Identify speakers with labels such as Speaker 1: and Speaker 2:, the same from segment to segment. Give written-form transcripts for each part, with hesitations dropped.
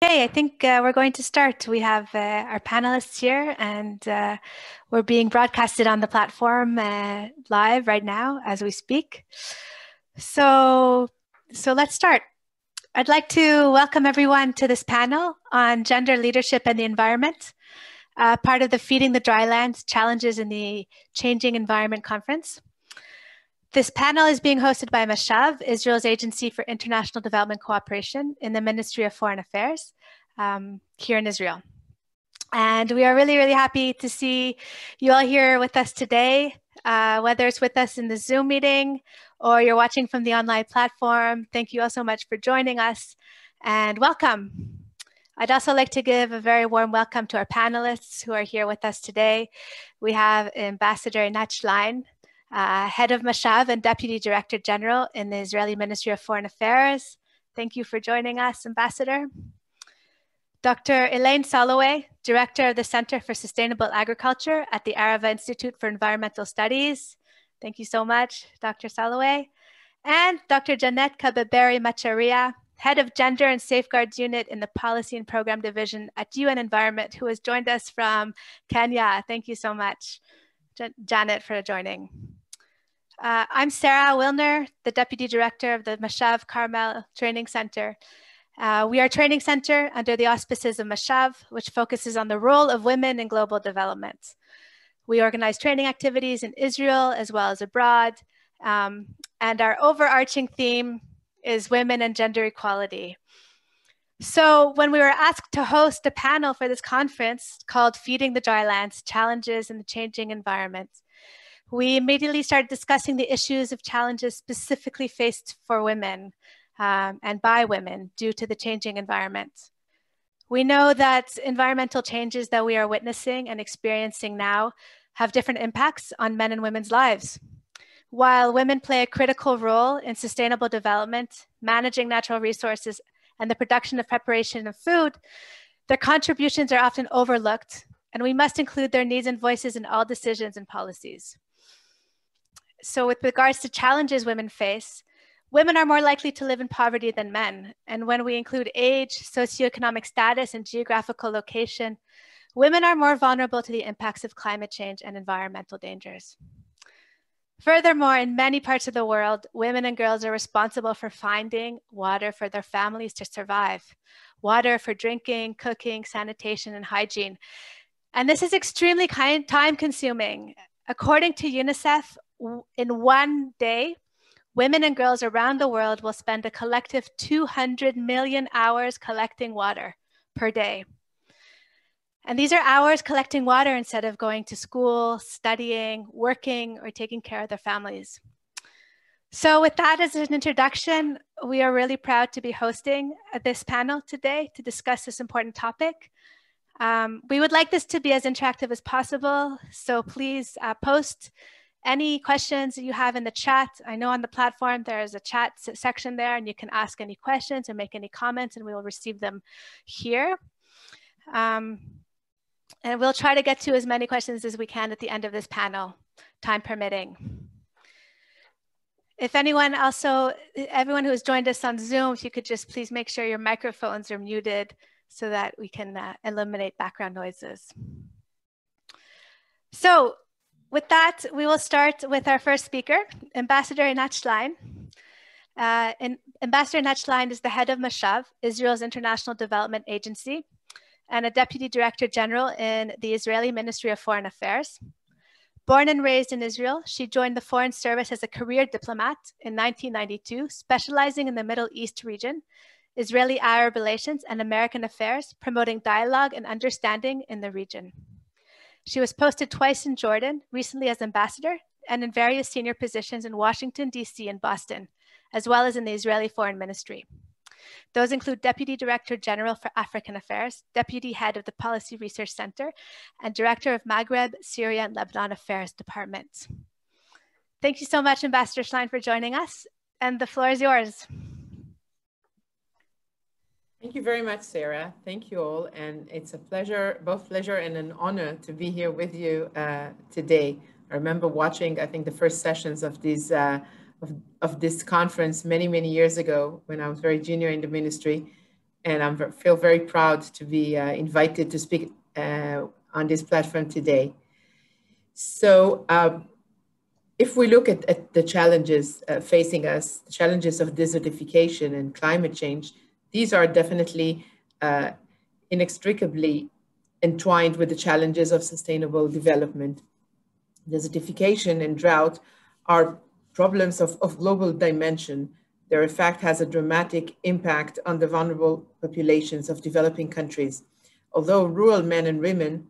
Speaker 1: Okay, I think we're going to start. We have our panelists here, and we're being broadcasted on the platform live right now as we speak. So let's start. I'd like to welcome everyone to this panel on gender leadership and the environment, part of the Feeding the Drylands Challenges in the Changing Environment Conference. This panel is being hosted by Mashav, Israel's Agency for International Development Cooperation in the Ministry of Foreign Affairs here in Israel. And we are really, really happy to see you all here with us today, whether it's with us in the Zoom meeting or you're watching from the online platform. Thank you all so much for joining us and welcome. I'd also like to give a very warm welcome to our panelists who are here with us today. We have Ambassador Einat Schlein, Head of Mashav and Deputy Director General in the Israeli Ministry of Foreign Affairs. Thank you for joining us, Ambassador. Dr. Elaine Soloway, Director of the Center for Sustainable Agriculture at the Arava Institute for Environmental Studies. Thank you so much, Dr. Soloway. And Dr. Janet Kabeberi Macharia, Head of Gender and Safeguards Unit in the Policy and Program Division at UN Environment, who has joined us from Kenya. Thank you so much, Janet, for joining. I'm Sarah Wilner, the Deputy Director of the Mashav Carmel Training Center. We are a training center under the auspices of Mashav, which focuses on the role of women in global development. We organize training activities in Israel as well as abroad, and our overarching theme is women and gender equality. So when we were asked to host a panel for this conference called Feeding the Drylands, Challenges in the Changing Environment, we immediately started discussing the issues of challenges specifically faced for women and by women due to the changing environment. We know that environmental changes that we are witnessing and experiencing now have different impacts on men and women's lives. While women play a critical role in sustainable development, managing natural resources, and the production of preparation of food, their contributions are often overlooked, and we must include their needs and voices in all decisions and policies. So with regards to challenges women face, women are more likely to live in poverty than men. And when we include age, socioeconomic status, and geographical location, women are more vulnerable to the impacts of climate change and environmental dangers. Furthermore, in many parts of the world, women and girls are responsible for finding water for their families to survive, water for drinking, cooking, sanitation, and hygiene. And this is extremely time-consuming. According to UNICEF, in one day, women and girls around the world will spend a collective 200 million hours collecting water per day. And these are hours collecting water instead of going to school, studying, working, or taking care of their families. So with that as an introduction, we are really proud to be hosting this panel today to discuss this important topic. We would like this to be as interactive as possible, so please post any questions you have in the chat. I know on the platform there is a chat section there, and you can ask any questions or make any comments, and we will receive them here. And we'll try to get to as many questions as we can at the end of this panel, time permitting. If anyone everyone who has joined us on Zoom, if you could just please make sure your microphones are muted so that we can eliminate background noises. So with that, we will start with our first speaker, Ambassador Einat Schlein. Ambassador Einat Schlein is the head of Mashav, Israel's International Development Agency, and a Deputy Director General in the Israeli Ministry of Foreign Affairs. Born and raised in Israel, she joined the Foreign Service as a career diplomat in 1992, specializing in the Middle East region, Israeli-Arab relations, and American affairs, promoting dialogue and understanding in the region. She was posted twice in Jordan, recently as ambassador, and in various senior positions in Washington, D.C. and Boston, as well as in the Israeli Foreign Ministry. Those include Deputy Director General for African Affairs, Deputy Head of the Policy Research Center, and Director of Maghreb, Syria, and Lebanon Affairs Department. Thank you so much, Ambassador Schlein, for joining us, and the floor is yours.
Speaker 2: Thank you very much, Sarah. Thank you all. And it's a pleasure, both pleasure and an honor to be here with you today. I remember watching, I think, the first sessions of these of this conference many, many years ago when I was very junior in the ministry. and I feel very proud to be invited to speak on this platform today. So if we look at the challenges facing us, the challenges of desertification and climate change, these are definitely inextricably entwined with the challenges of sustainable development. Desertification and drought are problems of global dimension. Their effect has a dramatic impact on the vulnerable populations of developing countries. Although rural men and women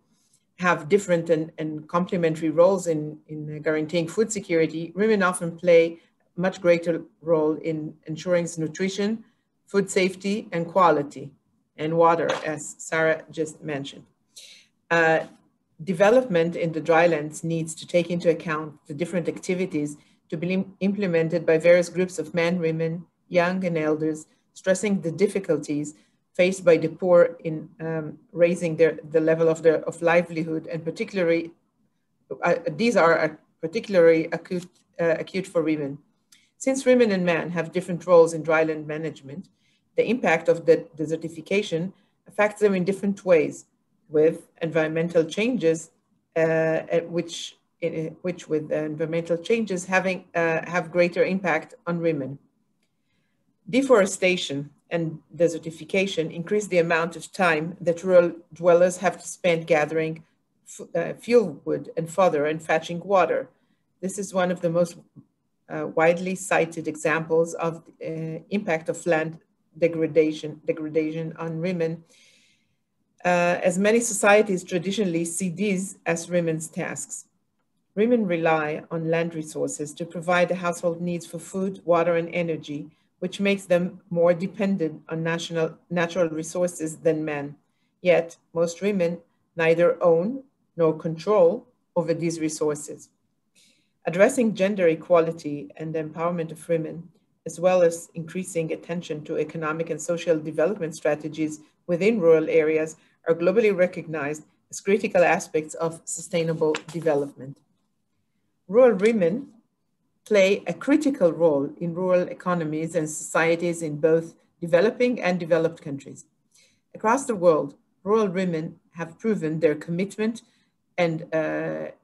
Speaker 2: have different and complementary roles in guaranteeing food security, women often play a much greater role in ensuring nutrition, food safety, and quality, and water, as Sarah just mentioned. Development in the drylands needs to take into account the different activities to be implemented by various groups of men, women, young and elders, stressing the difficulties faced by the poor in raising the level of livelihood, and particularly, these are particularly acute for women. Since women and men have different roles in dryland management, the impact of the desertification affects them in different ways, with environmental changes, which with environmental changes have greater impact on women. Deforestation and desertification increase the amount of time that rural dwellers have to spend gathering fuel wood and fodder and fetching water. This is one of the most widely cited examples of impact of land degradation on women, as many societies traditionally see these as women's tasks. Women rely on land resources to provide the household needs for food, water, and energy, which makes them more dependent on natural resources than men. Yet, most women neither own nor control over these resources. Addressing gender equality and the empowerment of women, as well as increasing attention to economic and social development strategies within rural areas, are globally recognized as critical aspects of sustainable development. Rural women play a critical role in rural economies and societies in both developing and developed countries. Across the world, rural women have proven their commitment and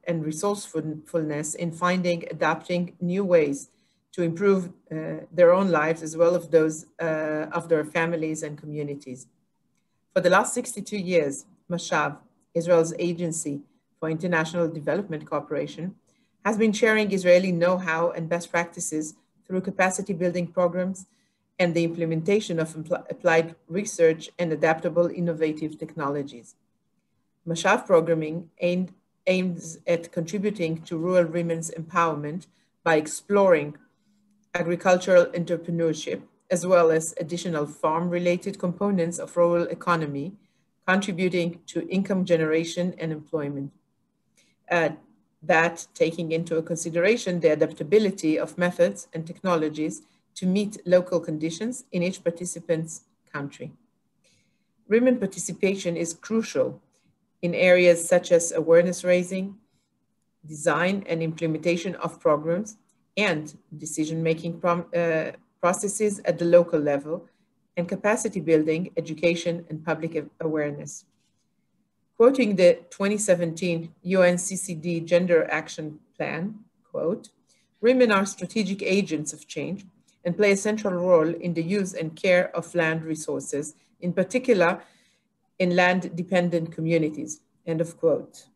Speaker 2: resourcefulness in finding, adapting new ways to improve their own lives as well as those of their families and communities. For the last 62 years, Mashav, Israel's agency for international development cooperation, has been sharing Israeli know-how and best practices through capacity building programs and the implementation of applied research and adaptable innovative technologies. Mashav programming aims at contributing to rural women's empowerment by exploring agricultural entrepreneurship, as well as additional farm-related components of rural economy, contributing to income generation and employment. That taking into consideration the adaptability of methods and technologies to meet local conditions in each participant's country. Women participation is crucial in areas such as awareness raising, design and implementation of programs, and decision-making processes at the local level, and capacity building, education, and public awareness. Quoting the 2017 UNCCD Gender Action Plan, quote, "Women are strategic agents of change and play a central role in the use and care of land resources, in particular in land-dependent communities," end of quote.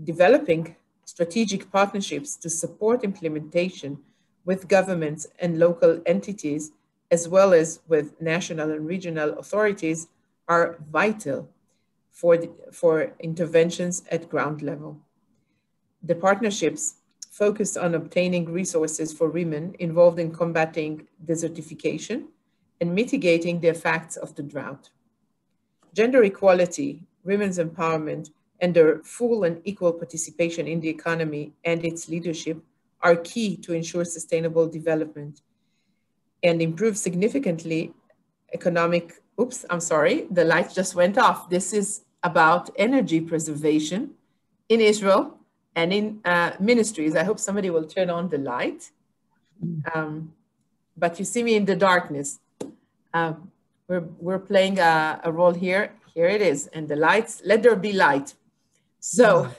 Speaker 2: Developing strategic partnerships to support implementation with governments and local entities, as well as with national and regional authorities, are vital for interventions at ground level. The partnerships focus on obtaining resources for women involved in combating desertification and mitigating the effects of the drought. Gender equality, women's empowerment, and their full and equal participation in the economy and its leadership are key to ensure sustainable development and improve significantly economic, the light just went off. This is about energy preservation in Israel and in ministries. I hope somebody will turn on the light. But you see me in the darkness. we're playing a role here. Here it is, and the lights. Let there be light. So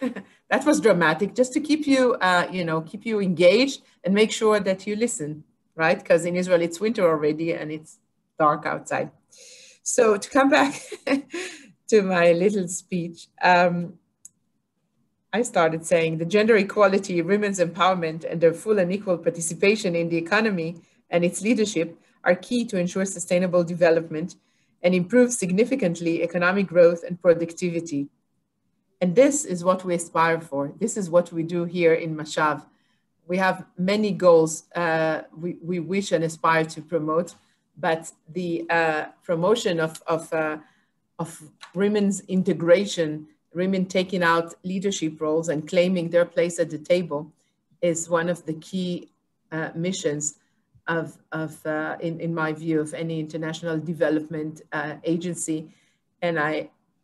Speaker 2: that was dramatic, just to keep you, keep you engaged and make sure that you listen, right? Because in Israel it's winter already and it's dark outside. So to come back to my little speech, I started saying the gender equality, women's empowerment, and their full and equal participation in the economy and its leadership are key to ensure sustainable development and improve significantly economic growth and productivity. And this is what we aspire for. This is what we do here in Mashav. We have many goals we wish and aspire to promote, but the promotion of women's integration, women taking out leadership roles and claiming their place at the table is one of the key missions in my view, of any international development agency. And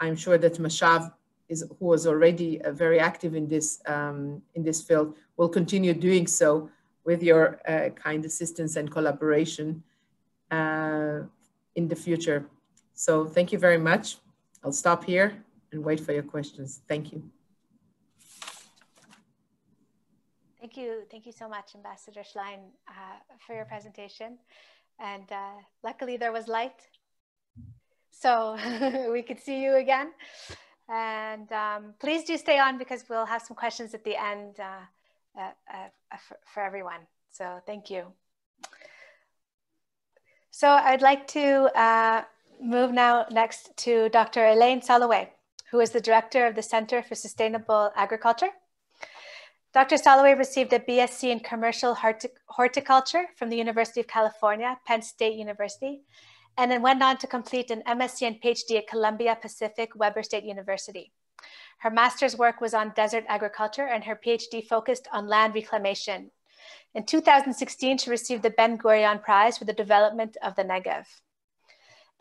Speaker 2: I'm sure that Mashav, who was already very active in this field, will continue doing so with your kind assistance and collaboration in the future. So thank you very much. I'll stop here and wait for your questions. Thank you.
Speaker 1: Thank you so much, Ambassador Schlein, for your presentation. And luckily there was light, so we could see you again. And please do stay on, because we'll have some questions at the end for everyone. So thank you. So I'd like to move now next to Dr. Elaine Soloway, who is the director of the Center for Sustainable Agriculture. Dr. Soloway received a BSc in Commercial Horticulture from the University of California, Penn State University, and then went on to complete an MSc and PhD at Columbia Pacific Weber State University. Her master's work was on desert agriculture, and her PhD focused on land reclamation. In 2016, she received the Ben-Gurion Prize for the development of the Negev.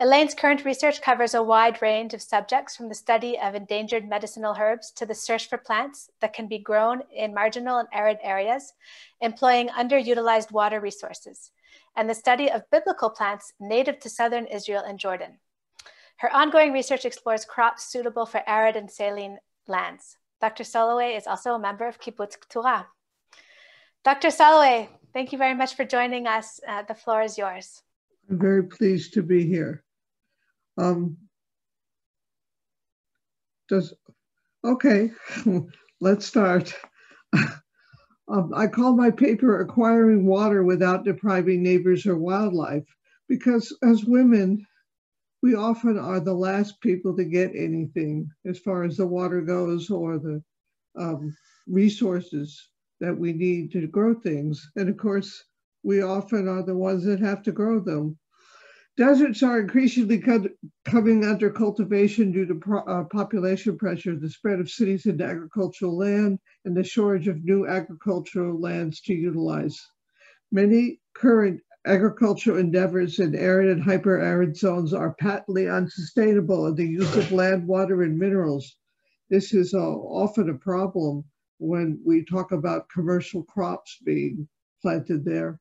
Speaker 1: Elaine's current research covers a wide range of subjects, from the study of endangered medicinal herbs to the search for plants that can be grown in marginal and arid areas, employing underutilized water resources, and the study of biblical plants native to southern Israel and Jordan. Her ongoing research explores crops suitable for arid and saline lands. Dr. Soloway is also a member of Kibbutz Keturah. Dr. Soloway, thank you very much for joining us. The floor is yours.
Speaker 3: I'm very pleased to be here. Okay, let's start. I call my paper Acquiring Water Without Depriving Neighbors or Wildlife, because as women, we often are the last people to get anything as far as the water goes, or the resources that we need to grow things. And of course, we often are the ones that have to grow them. Deserts are increasingly coming under cultivation due to population pressure, the spread of cities into agricultural land, and the shortage of new agricultural lands to utilize. Many current agricultural endeavors in arid and hyper-arid zones are patently unsustainable in the use of land, water, and minerals. This is often a problem when we talk about commercial crops being planted there.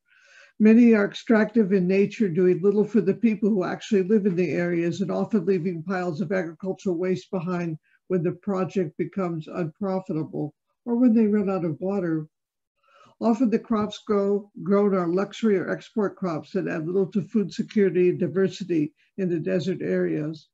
Speaker 3: Many are extractive in nature, doing little for the people who actually live in the areas, and often leaving piles of agricultural waste behind when the project becomes unprofitable or when they run out of water. Often the crops grown are luxury or export crops that add little to food security and diversity in the desert areas.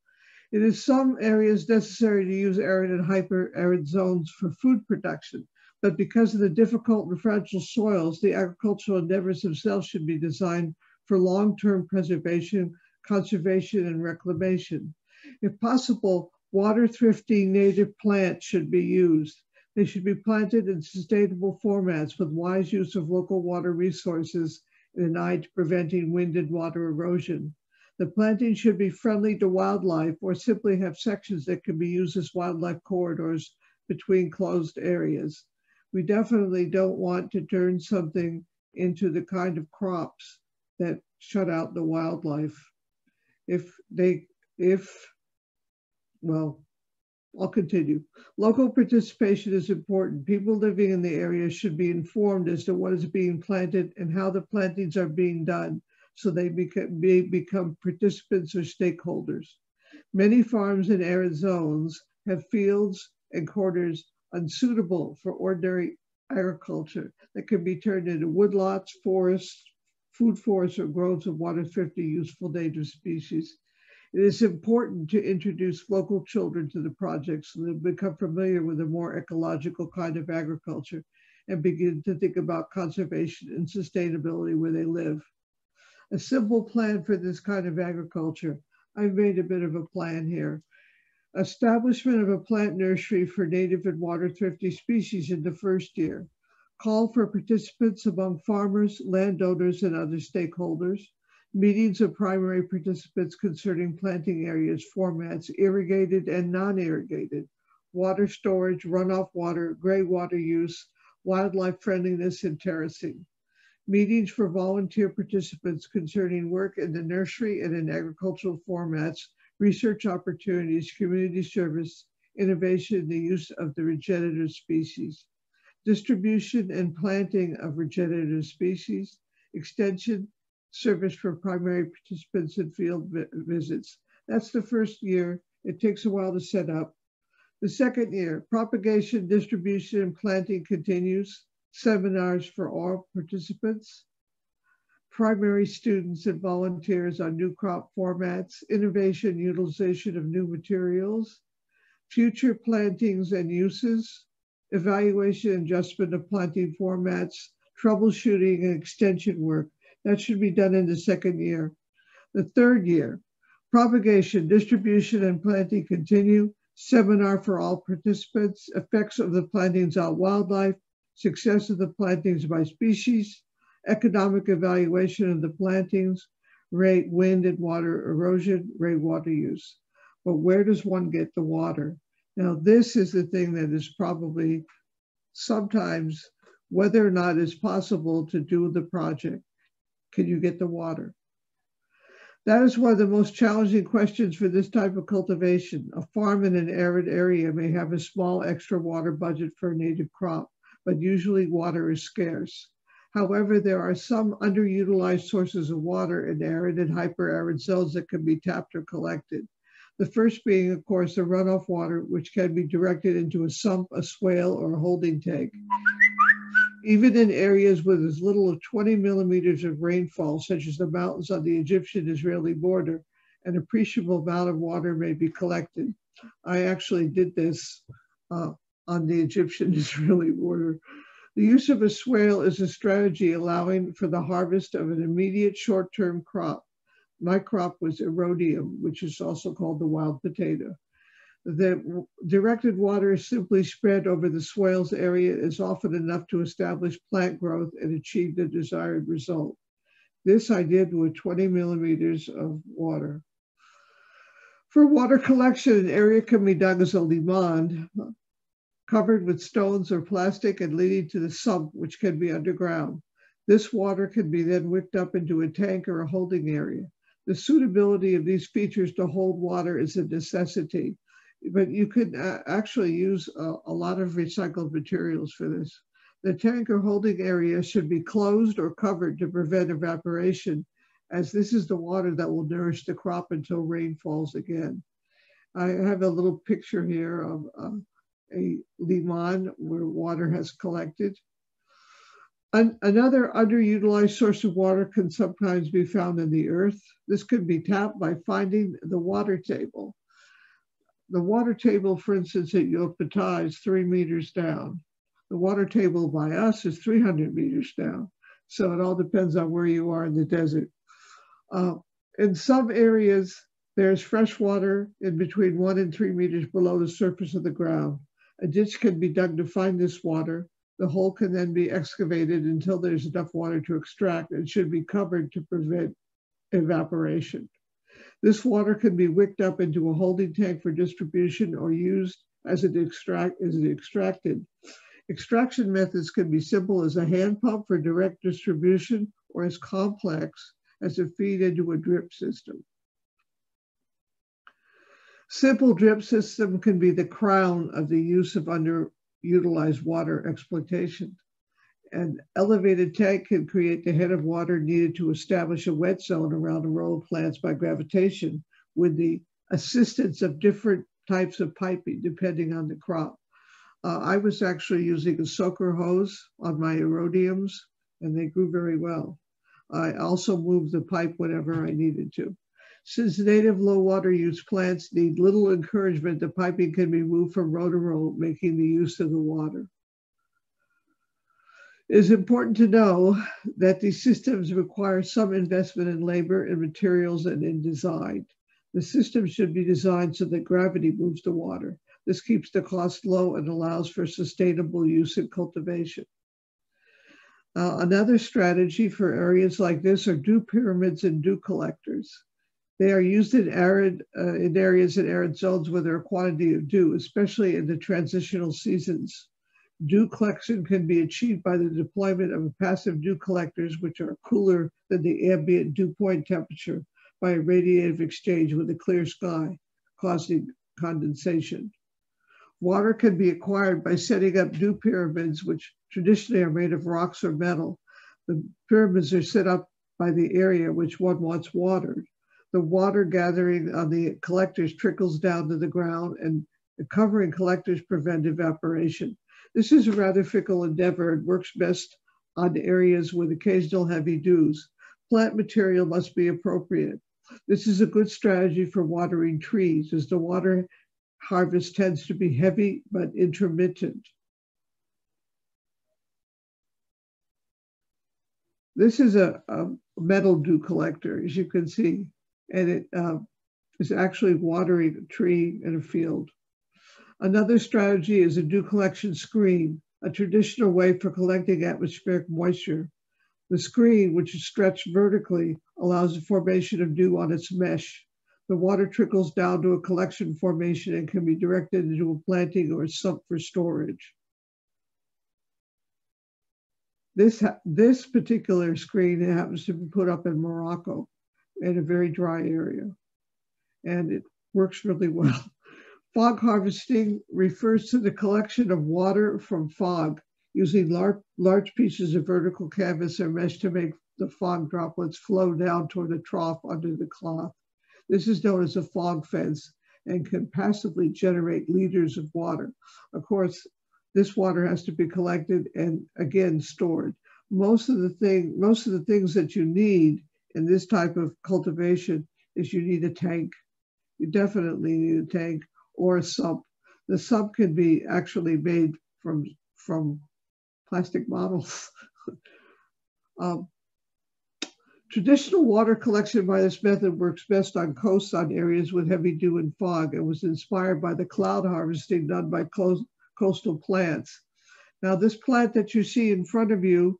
Speaker 3: It is some areas necessary to use arid and hyper-arid zones for food production, but because of the difficult and fragile soils, the agricultural endeavors themselves should be designed for long-term preservation, conservation, and reclamation. If possible, water-thrifting native plants should be used. They should be planted in sustainable formats with wise use of local water resources and an eye to preventing wind and water erosion. The planting should be friendly to wildlife, or simply have sections that can be used as wildlife corridors between closed areas. We definitely don't want to turn something into the kind of crops that shut out the wildlife. I'll continue. Local participation is important. People living in the area should be informed as to what is being planted and how the plantings are being done, so they become participants or stakeholders. Many farms in arid zones have fields and quarters unsuitable for ordinary agriculture that can be turned into woodlots, forests, food forests, or groves of water-thrifty useful native species. It is important to introduce local children to the project so they become familiar with a more ecological kind of agriculture and begin to think about conservation and sustainability where they live. A simple plan for this kind of agriculture. I've made a bit of a plan here. Establishment of a plant nursery for native and water-thrifty species in the first year. Call for participants among farmers, landowners, and other stakeholders. Meetings of primary participants concerning planting areas, formats, irrigated and non-irrigated, water storage, runoff water, gray water use, wildlife friendliness, and terracing. Meetings for volunteer participants concerning work in the nursery and in agricultural formats, research opportunities, community service, innovation, the use of the regenerative species. Distribution and planting of regenerative species, extension, service for primary participants and field visits. That's the first year. It takes a while to set up. The second year, propagation, distribution, and planting continues. Seminars for all participants. Primary students and volunteers on new crop formats, innovation, utilization of new materials, future plantings and uses, evaluation and adjustment of planting formats, troubleshooting and extension work. That should be done in the second year. The third year, propagation, distribution, and planting continue. Seminar for all participants, effects of the plantings on wildlife, success of the plantings by species, economic evaluation of the plantings, rate wind and water erosion, rate water use. But where does one get the water? Now, this is the thing that is probably sometimes whether or not it's possible to do the project. Can you get the water? That is one of the most challenging questions for this type of cultivation. A farm in an arid area may have a small extra water budget for a native crop, but usually water is scarce. However, there are some underutilized sources of water in arid and hyper-arid zones that can be tapped or collected. The first being, of course, the runoff water, which can be directed into a sump, a swale, or a holding tank. Even in areas with as little as 20 millimeters of rainfall, such as the mountains on the Egyptian-Israeli border, an appreciable amount of water may be collected. I actually did this on the Egyptian-Israeli border. The use of a swale is a strategy allowing for the harvest of an immediate short-term crop. My crop was erodium, which is also called the wild potato. The directed water is simply spread over the swales area is often enough to establish plant growth and achieve the desired result. This I did with 20 millimeters of water. For water collection, an area can be dug as a limand, covered with stones or plastic and leading to the sump, which can be underground. This water can be then whipped up into a tank or a holding area. The suitability of these features to hold water is a necessity, but you could actually use a lot of recycled materials for this. The tank or holding area should be closed or covered to prevent evaporation, as this is the water that will nourish the crop until rain falls again. I have a little picture here of a limand where water has collected. Another underutilized source of water can sometimes be found in the earth. This can be tapped by finding the water table. The water table, for instance, at Yotpata is 3 meters down. The water table by us is 300 meters down. So it all depends on where you are in the desert. In some areas, there's fresh water in between 1 and 3 meters below the surface of the ground. A ditch can be dug to find this water. The hole can then be excavated until there's enough water to extract and should be covered to prevent evaporation. This water can be wicked up into a holding tank for distribution or used as it extracted. Extraction methods can be simple as a hand pump for direct distribution or as complex as a feed into a drip system. Simple drip system can be the crown of the use of underutilized water exploitation. An elevated tank can create the head of water needed to establish a wet zone around a row of plants by gravitation with the assistance of different types of piping depending on the crop. I was actually using a soaker hose on my erodiums, and they grew very well. I also moved the pipe whenever I needed to. Since native low water use plants need little encouragement, the piping can be moved from row to row, making the use of the water. It is important to know that these systems require some investment in labor and materials and in design. The system should be designed so that gravity moves the water. This keeps the cost low and allows for sustainable use in cultivation. Another strategy for areas like this are dew pyramids and dew collectors. They are used in areas in arid zones where there are quantity of dew, especially in the transitional seasons. Dew collection can be achieved by the deployment of passive dew collectors, which are cooler than the ambient dew point temperature, by a radiative exchange with a clear sky, causing condensation. Water can be acquired by setting up dew pyramids, which traditionally are made of rocks or metal. The pyramids are set up by the area which one wants watered. The water gathering on the collectors trickles down to the ground, and the covering collectors prevent evaporation. This is a rather fickle endeavor and works best on areas with occasional heavy dews. Plant material must be appropriate. This is a good strategy for watering trees, as the water harvest tends to be heavy but intermittent. This is a metal dew collector, as you can see, and it is actually watering a tree in a field. Another strategy is a dew collection screen, a traditional way for collecting atmospheric moisture. The screen, which is stretched vertically, allows the formation of dew on its mesh. The water trickles down to a collection formation and can be directed into a planting or a sump for storage. This particular screen happens to be put up in Morocco in a very dry area, and it works really well. Fog harvesting refers to the collection of water from fog using large pieces of vertical canvas or mesh to make the fog droplets flow down toward a trough under the cloth. This is known as a fog fence and can passively generate liters of water. Of course, this water has to be collected and again stored. Most of the things that you need in this type of cultivation is you need a tank. You definitely need a tank or a sump. The sump can be actually made from plastic bottles. Traditional water collection by this method works best on coasts on areas with heavy dew and fog, and was inspired by the cloud harvesting done by coastal plants. Now, this plant that you see in front of you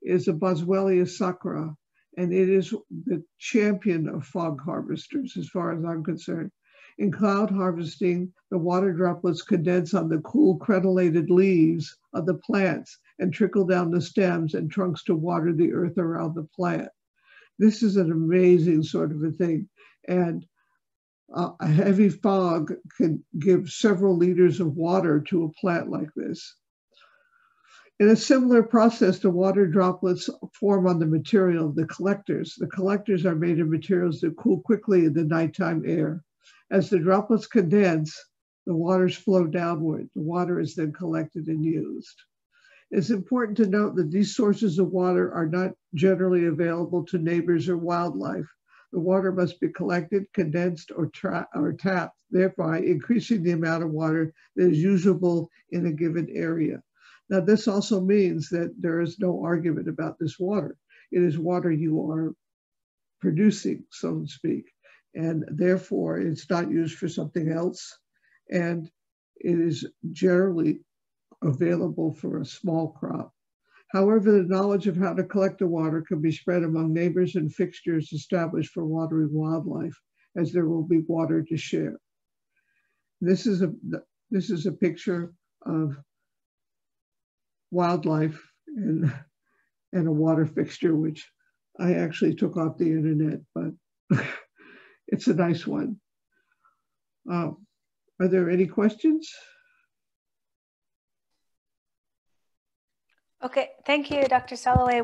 Speaker 3: is a Boswellia sacra, and it is the champion of fog harvesters, as far as I'm concerned. In cloud harvesting, the water droplets condense on the cool crenellated leaves of the plants and trickle down the stems and trunks to water the earth around the plant. This is an amazing sort of a thing. And a heavy fog can give several liters of water to a plant like this. In a similar process, the water droplets form on the material of the collectors. The collectors are made of materials that cool quickly in the nighttime air. As the droplets condense, the waters flow downward. The water is then collected and used. It's important to note that these sources of water are not generally available to neighbors or wildlife. The water must be collected, condensed, or tapped, thereby increasing the amount of water that is usable in a given area. Now, this also means that there is no argument about this water. It is water you are producing, so to speak, and therefore it's not used for something else, and it is generally available for a small crop. However, the knowledge of how to collect the water can be spread among neighbors and fixtures established for watering wildlife, as there will be water to share. This is a picture of wildlife and a water fixture, which I actually took off the internet, but it's a nice one. Are there any questions?
Speaker 1: Okay, thank you, Dr. Soloway.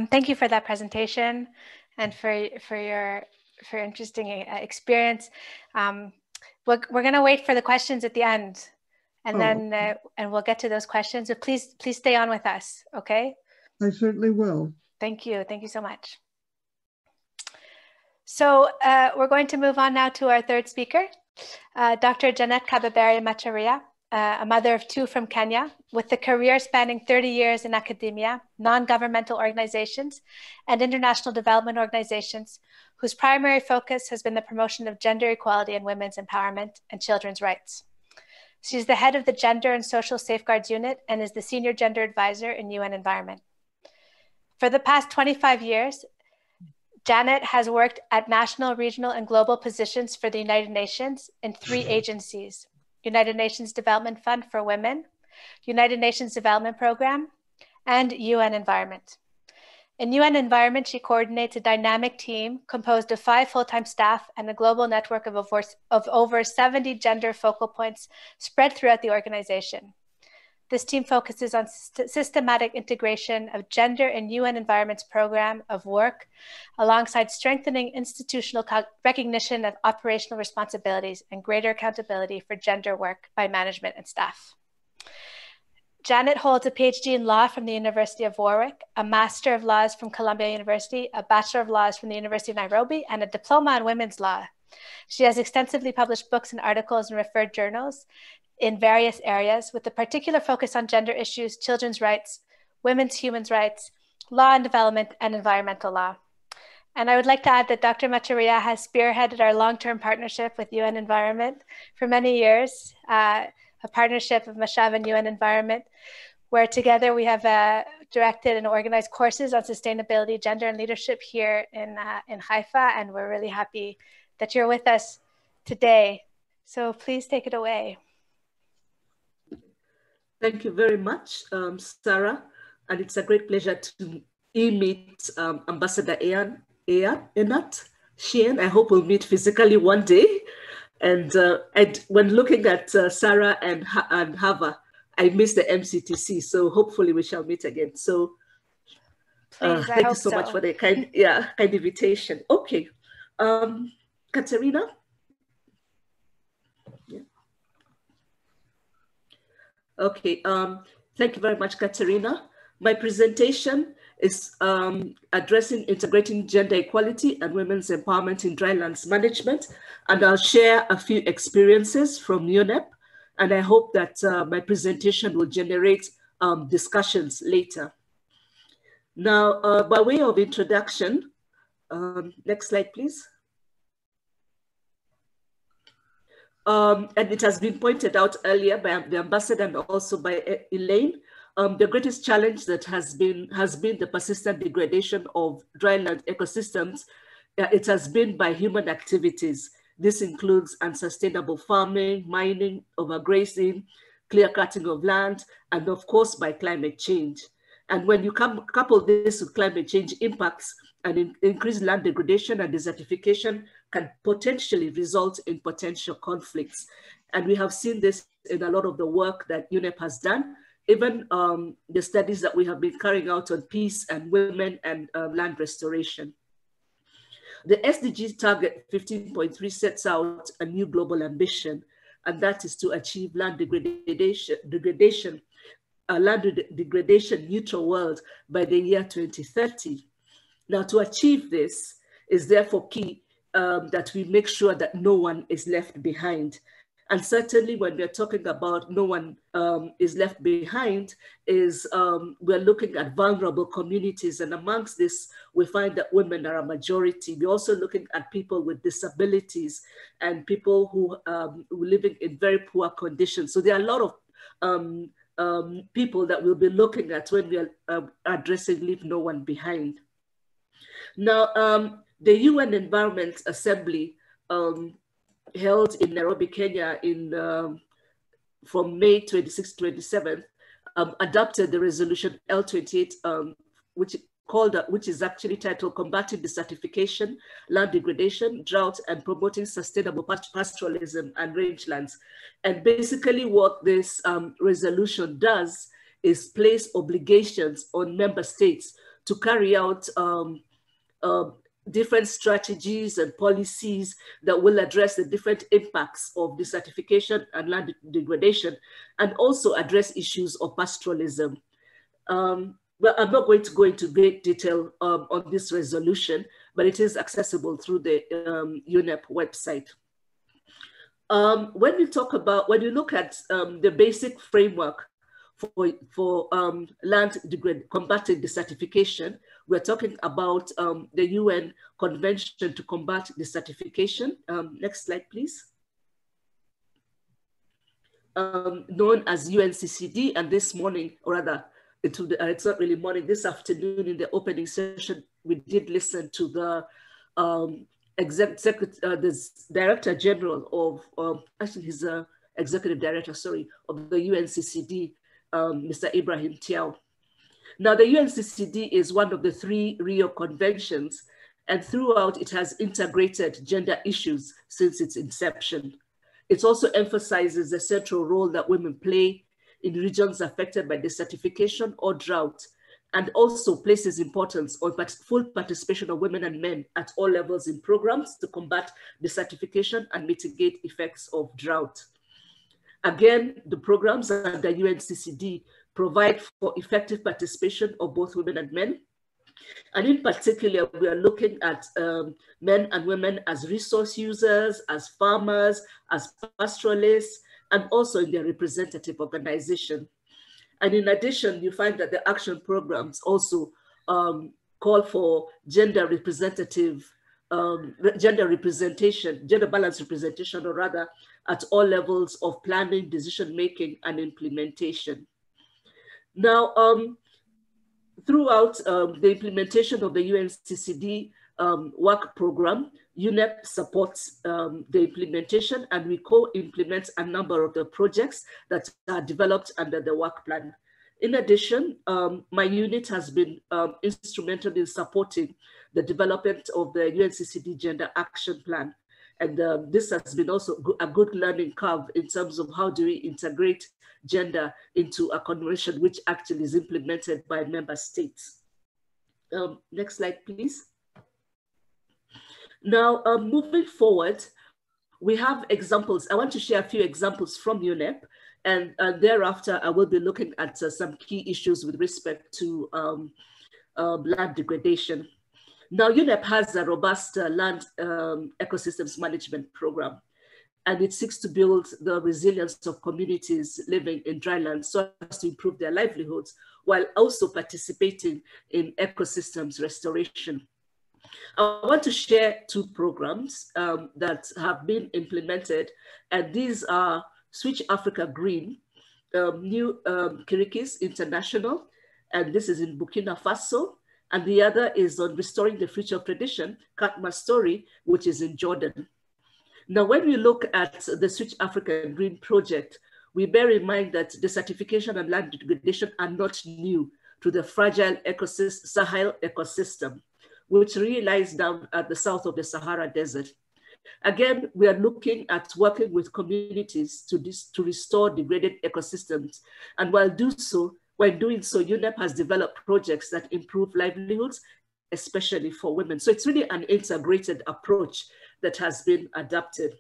Speaker 1: Thank you for that presentation and for your interesting experience. We're going to wait for the questions at the end, and then and we'll get to those questions. So please stay on with us. Okay.
Speaker 3: I certainly will.
Speaker 1: Thank you. Thank you so much. So we're going to move on now to our third speaker, Dr. Janet Kababeri Macharia, a mother of two from Kenya, with a career spanning 30 years in academia, non-governmental organizations, and international development organizations, whose primary focus has been the promotion of gender equality and women's empowerment and children's rights. She's the head of the Gender and Social Safeguards Unit and is the Senior Gender Advisor in UN Environment. For the past 25 years, Janet has worked at national, regional, and global positions for the United Nations in 3 agencies: United Nations Development Fund for Women, United Nations Development Program, and UN Environment. In UN Environment, she coordinates a dynamic team composed of 5 full-time staff and a global network of over 70 gender focal points spread throughout the organization. This team focuses on systematic integration of gender in UN Environment's program of work, alongside strengthening institutional recognition of operational responsibilities and greater accountability for gender work by management and staff. Janet holds a PhD in law from the University of Warwick, a Master of Laws from Columbia University, a Bachelor of Laws from the University of Nairobi, and a diploma in women's law. She has extensively published books and articles in referred journals in various areas, with a particular focus on gender issues, children's rights, women's human rights, law and development, and environmental law. And I would like to add that Dr. Macharia has spearheaded our long-term partnership with UN Environment for many years, a partnership of Mashav and UN Environment, where together we have directed and organized courses on sustainability, gender, and leadership here in Haifa, and we're really happy that you're with us today. So please take it away.
Speaker 4: Thank you very much, Sarah. And it's a great pleasure to meet Ambassador Enat Sheehan. I hope we'll meet physically one day. And when looking at Sarah and Hava, I missed the MCTC. So hopefully we shall meet again. So thank you so much for the kind invitation. Okay, Katerina. Okay, thank you very much, Katerina. My presentation is addressing integrating gender equality and women's empowerment in drylands management. And I'll share a few experiences from UNEP. And I hope that my presentation will generate discussions later. Now, by way of introduction, next slide, please. And it has been pointed out earlier by the ambassador and also by Elaine, the greatest challenge that has been the persistent degradation of dryland ecosystems. It has been by human activities. This includes unsustainable farming, mining, overgrazing, clear cutting of land, and of course by climate change. And when you couple this with climate change impacts, and increased land degradation and desertification can potentially result in potential conflicts. And we have seen this in a lot of the work that UNEP has done, even the studies that we have been carrying out on peace and women and land restoration. The SDG target 15.3 sets out a new global ambition, and that is to achieve land degradation neutral world by the year 2030. Now, to achieve this is therefore key that we make sure that no one is left behind. And certainly when we're talking about no one is left behind, we're looking at vulnerable communities. And amongst this, we find that women are a majority. We're also looking at people with disabilities and people who are living in very poor conditions. So there are a lot of people that we'll be looking at when we are addressing Leave No One Behind. Now, the UN Environment Assembly held in Nairobi, Kenya from May 26 to 27th, adopted the resolution L28, which is actually titled Combating Desertification, Land Degradation, Drought, and Promoting Sustainable Pastoralism and Rangelands. And basically what this resolution does is place obligations on member states to carry out different strategies and policies that will address the different impacts of desertification and land degradation, and also address issues of pastoralism. Well, I'm not going to go into great detail on this resolution, but it is accessible through the UNEP website. When you look at the basic framework for land combating desertification, we're talking about the UN Convention to Combat Desertification. Next slide, please. Known as UNCCD, and this morning, or rather, it's not really morning, this afternoon in the opening session, we did listen to the Director General of, actually he's the Executive Director, sorry, of the UNCCD, Mr. Ibrahim Tiao. Now, the UNCCD is one of the 3 Rio Conventions, and throughout it has integrated gender issues since its inception. It also emphasizes the central role that women play in regions affected by desertification or drought, and also places importance on full participation of women and men at all levels in programs to combat desertification and mitigate effects of drought. Again, the programs under UNCCD provide for effective participation of both women and men. And in particular, we are looking at men and women as resource users, as farmers, as pastoralists, and also in their representative organization. And in addition, you find that the action programs also call for gender representation, gender balanced representation, or rather at all levels of planning, decision-making, and implementation. Now, throughout the implementation of the UNCCD work program, UNEP supports the implementation, and we co-implement a number of the projects that are developed under the work plan. In addition, my unit has been instrumental in supporting the development of the UNCCD Gender Action Plan. And this has been also a good learning curve in terms of how do we integrate gender into a convention which actually is implemented by member states. Next slide, please. Now, moving forward, we have examples. I want to share a few examples from UNEP, and thereafter I will be looking at some key issues with respect to land degradation. Now, UNEP has a robust land ecosystems management program, and it seeks to build the resilience of communities living in drylands so as to improve their livelihoods, while also participating in ecosystems restoration. I want to share 2 programs that have been implemented, and these are Switch Africa Green, New Karikis International, and this is in Burkina Faso, and the other is on Restoring the Future of Tradition, Khatmah Story, which is in Jordan. Now, when we look at the Switch Africa Green project, we bear in mind that desertification and land degradation are not new to the fragile Sahel ecosystem, which really lies down at the south of the Sahara Desert. Again, we are looking at working with communities to restore degraded ecosystems. And while doing so, UNEP has developed projects that improve livelihoods, especially for women. So it's really an integrated approach that has been adapted.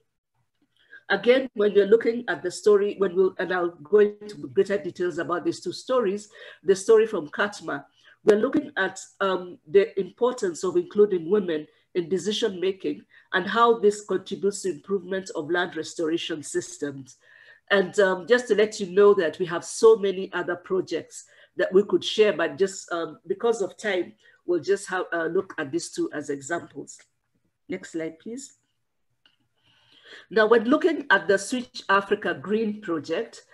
Speaker 4: Again, when you're looking at the story, and I'll go into greater details about these 2 stories, the story from Khatmah, we're looking at the importance of including women in decision-making and how this contributes to improvement of land restoration systems. And just to let you know that we have so many other projects that we could share, but just because of time, we'll just have a look at these 2 as examples. Next slide, please. Now, when looking at the Switch Africa Green project,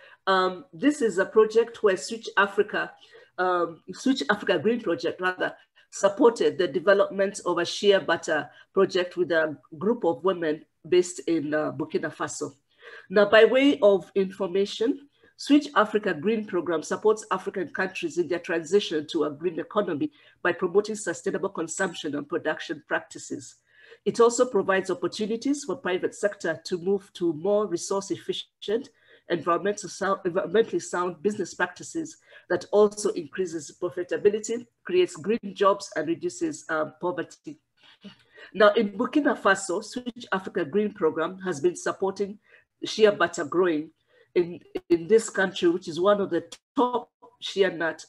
Speaker 4: this is a project where Switch Africa Green project rather supported the development of a shea butter project with a group of women based in Burkina Faso. Now, by way of information, Switch Africa Green Program supports African countries in their transition to a green economy by promoting sustainable consumption and production practices. It also provides opportunities for private sector to move to more resource efficient environmentally sound business practices that also increases profitability, creates green jobs, and reduces poverty. Now, in Burkina Faso, Switch Africa Green Program has been supporting shea butter growing in this country, which is one of the top shea nut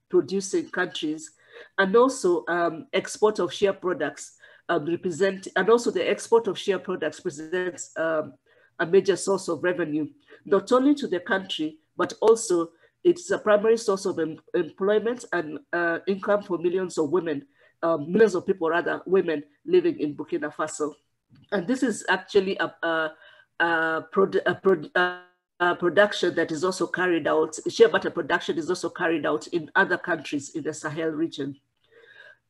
Speaker 4: producing countries, and also export of shea products and also the export of shea products presents a major source of revenue, not only to the country, but also it's a primary source of employment and income for millions of women, millions of people rather, women living in Burkina Faso. And this is actually a production that is also carried out, shea butter production is also carried out in other countries in the Sahel region.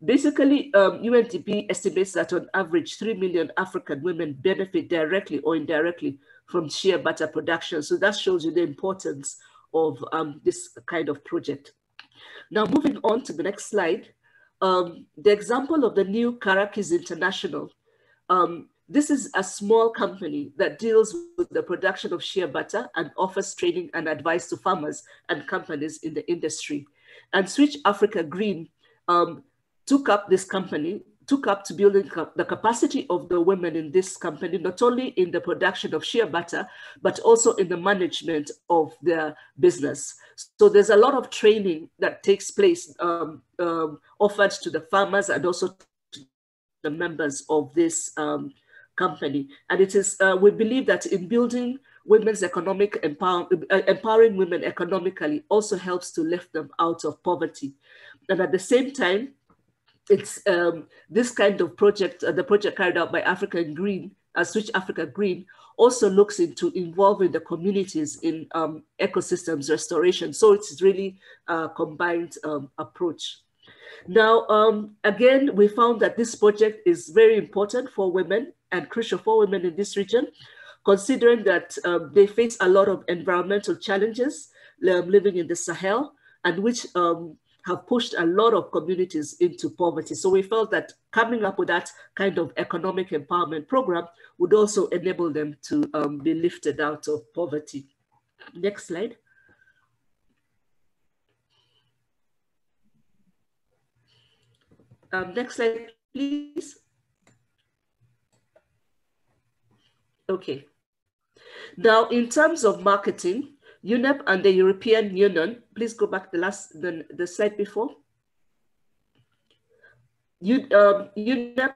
Speaker 4: Basically, UNDP estimates that on average, 3 million African women benefit directly or indirectly from shea butter production. So that shows you the importance of this kind of project. Now, moving on to the next slide, the example of the new Karikis International. This is a small company that deals with the production of shea butter and offers training and advice to farmers and companies in the industry. And Switch Africa Green took up to building the capacity of the women in this company, not only in the production of shea butter, but also in the management of their business. So there's a lot of training that takes place offered to the farmers and also to the members of this company. And it is, we believe that in building women's economic empowering women economically also helps to lift them out of poverty. And at the same time, it's this kind of project, the project carried out by African Green, Switch Africa Green, also looks into involving the communities in ecosystems restoration. So it's really a combined approach. Now, again, we found that this project is very important for women and crucial for women in this region, considering that they face a lot of environmental challenges living in the Sahel, and which have pushed a lot of communities into poverty. So we felt that coming up with that kind of economic empowerment program would also enable them to be lifted out of poverty. Next slide. Next slide, please. Okay. Now, in terms of marketing, UNEP and the European Union, please go back the slide before. UNEP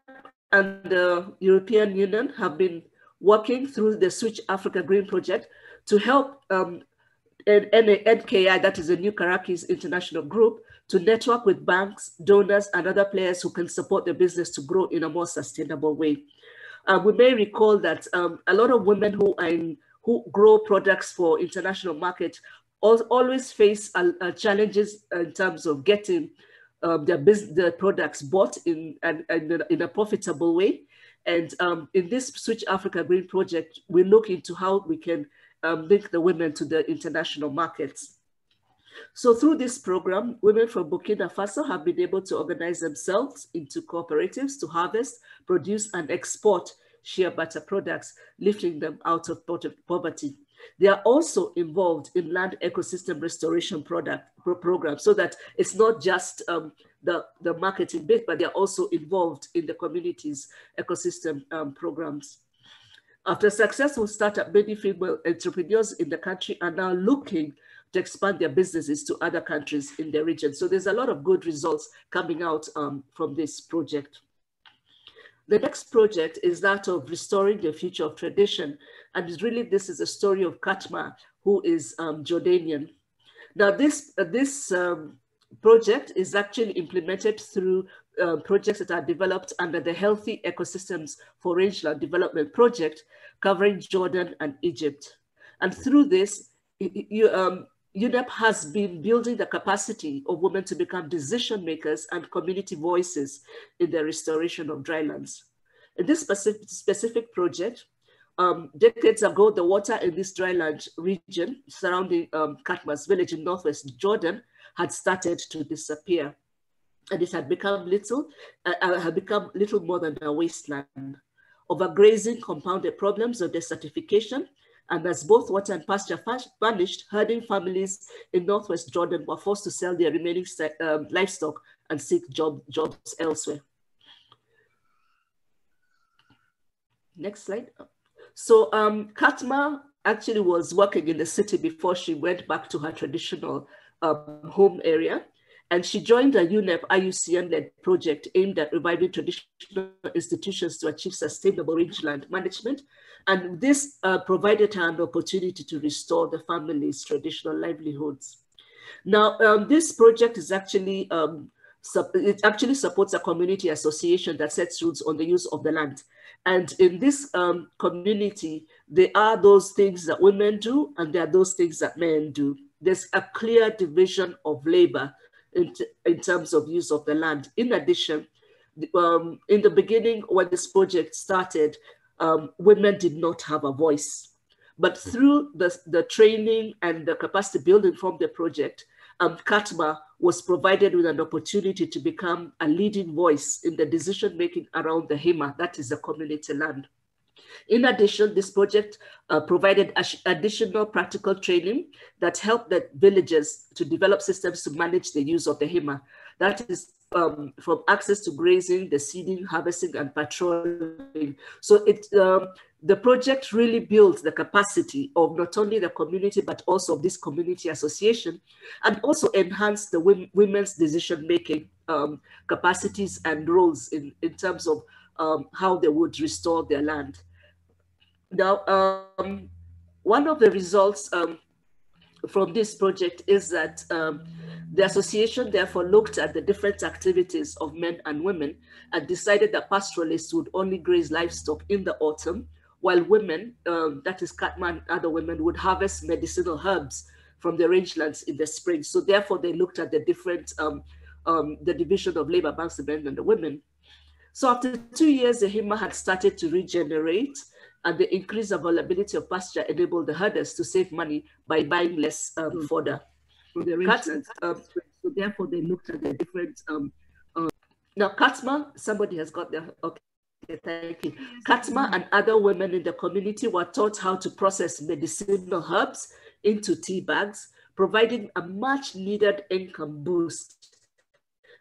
Speaker 4: and the European Union have been working through the Switch Africa Green Project to help NKI, that is a new Karikis International Group, to network with banks, donors, and other players who can support the business to grow in a more sustainable way. We may recall that a lot of women who grow products for international market always face challenges in terms of getting their products bought in a profitable way. And in this Switch Africa Green Project, we look into how we can link the women to the international markets. So through this program, women from Burkina Faso have been able to organize themselves into cooperatives to harvest, produce, and export shea butter products, lifting them out of poverty. They are also involved in land ecosystem restoration programs, so that it's not just the marketing bit, but they're also involved in the community's ecosystem programs. After a successful startup, many female entrepreneurs in the country are now looking to expand their businesses to other countries in the region. So there's a lot of good results coming out from this project. The next project is that of restoring the future of tradition. And really, this is a story of Khatmah, who is Jordanian. Now, this project is actually implemented through projects that are developed under the Healthy Ecosystems for Rangeland Development Project, covering Jordan and Egypt. And through this, UNEP has been building the capacity of women to become decision makers and community voices in the restoration of drylands. In this specific project, decades ago, the water in this dryland region surrounding Khatmah's village in northwest Jordan had started to disappear. And it had become little more than a wasteland. Overgrazing compounded problems of desertification And as both water and pasture vanished, herding families in northwest Jordan were forced to sell their remaining livestock and seek jobs elsewhere. Next slide. So Khatmah actually was working in the city before she went back to her traditional home area. And she joined a UNEP IUCN-led project aimed at reviving traditional institutions to achieve sustainable rangeland management. And this provided her an opportunity to restore the family's traditional livelihoods. Now, this project is actually, it actually supports a community association that sets rules on the use of the land. And in this community, there are those things that women do, and there are those things that men do. There's a clear division of labor in terms of use of the land. In addition, in the beginning, when this project started, women did not have a voice. But through the training and the capacity building from the project, Khatmah was provided with an opportunity to become a leading voice in the decision-making around the Hema, that is the community land. In addition, this project provided additional practical training that helped the villagers to develop systems to manage the use of the Hema. That is from access to grazing, the seeding, harvesting, and patrolling. So the project really built the capacity of not only the community, but also of this community association, and also enhanced the women's decision-making capacities and roles in terms of how they would restore their land. Now, one of the results from this project is that the association therefore looked at the different activities of men and women and decided that pastoralists would only graze livestock in the autumn, while women, that is Khatmah and other women, would harvest medicinal herbs from the rangelands in the spring. So therefore they looked at the different, the division of labor amongst the men and the women. So after 2 years, the Hema had started to regenerate, and the increased availability of pasture enabled the herders to save money by buying less fodder from the rangelands. So therefore they looked at the different, now Khatmah, somebody has got their, okay, thank you. Khatmah and other women in the community were taught how to process medicinal herbs into tea bags, providing a much needed income boost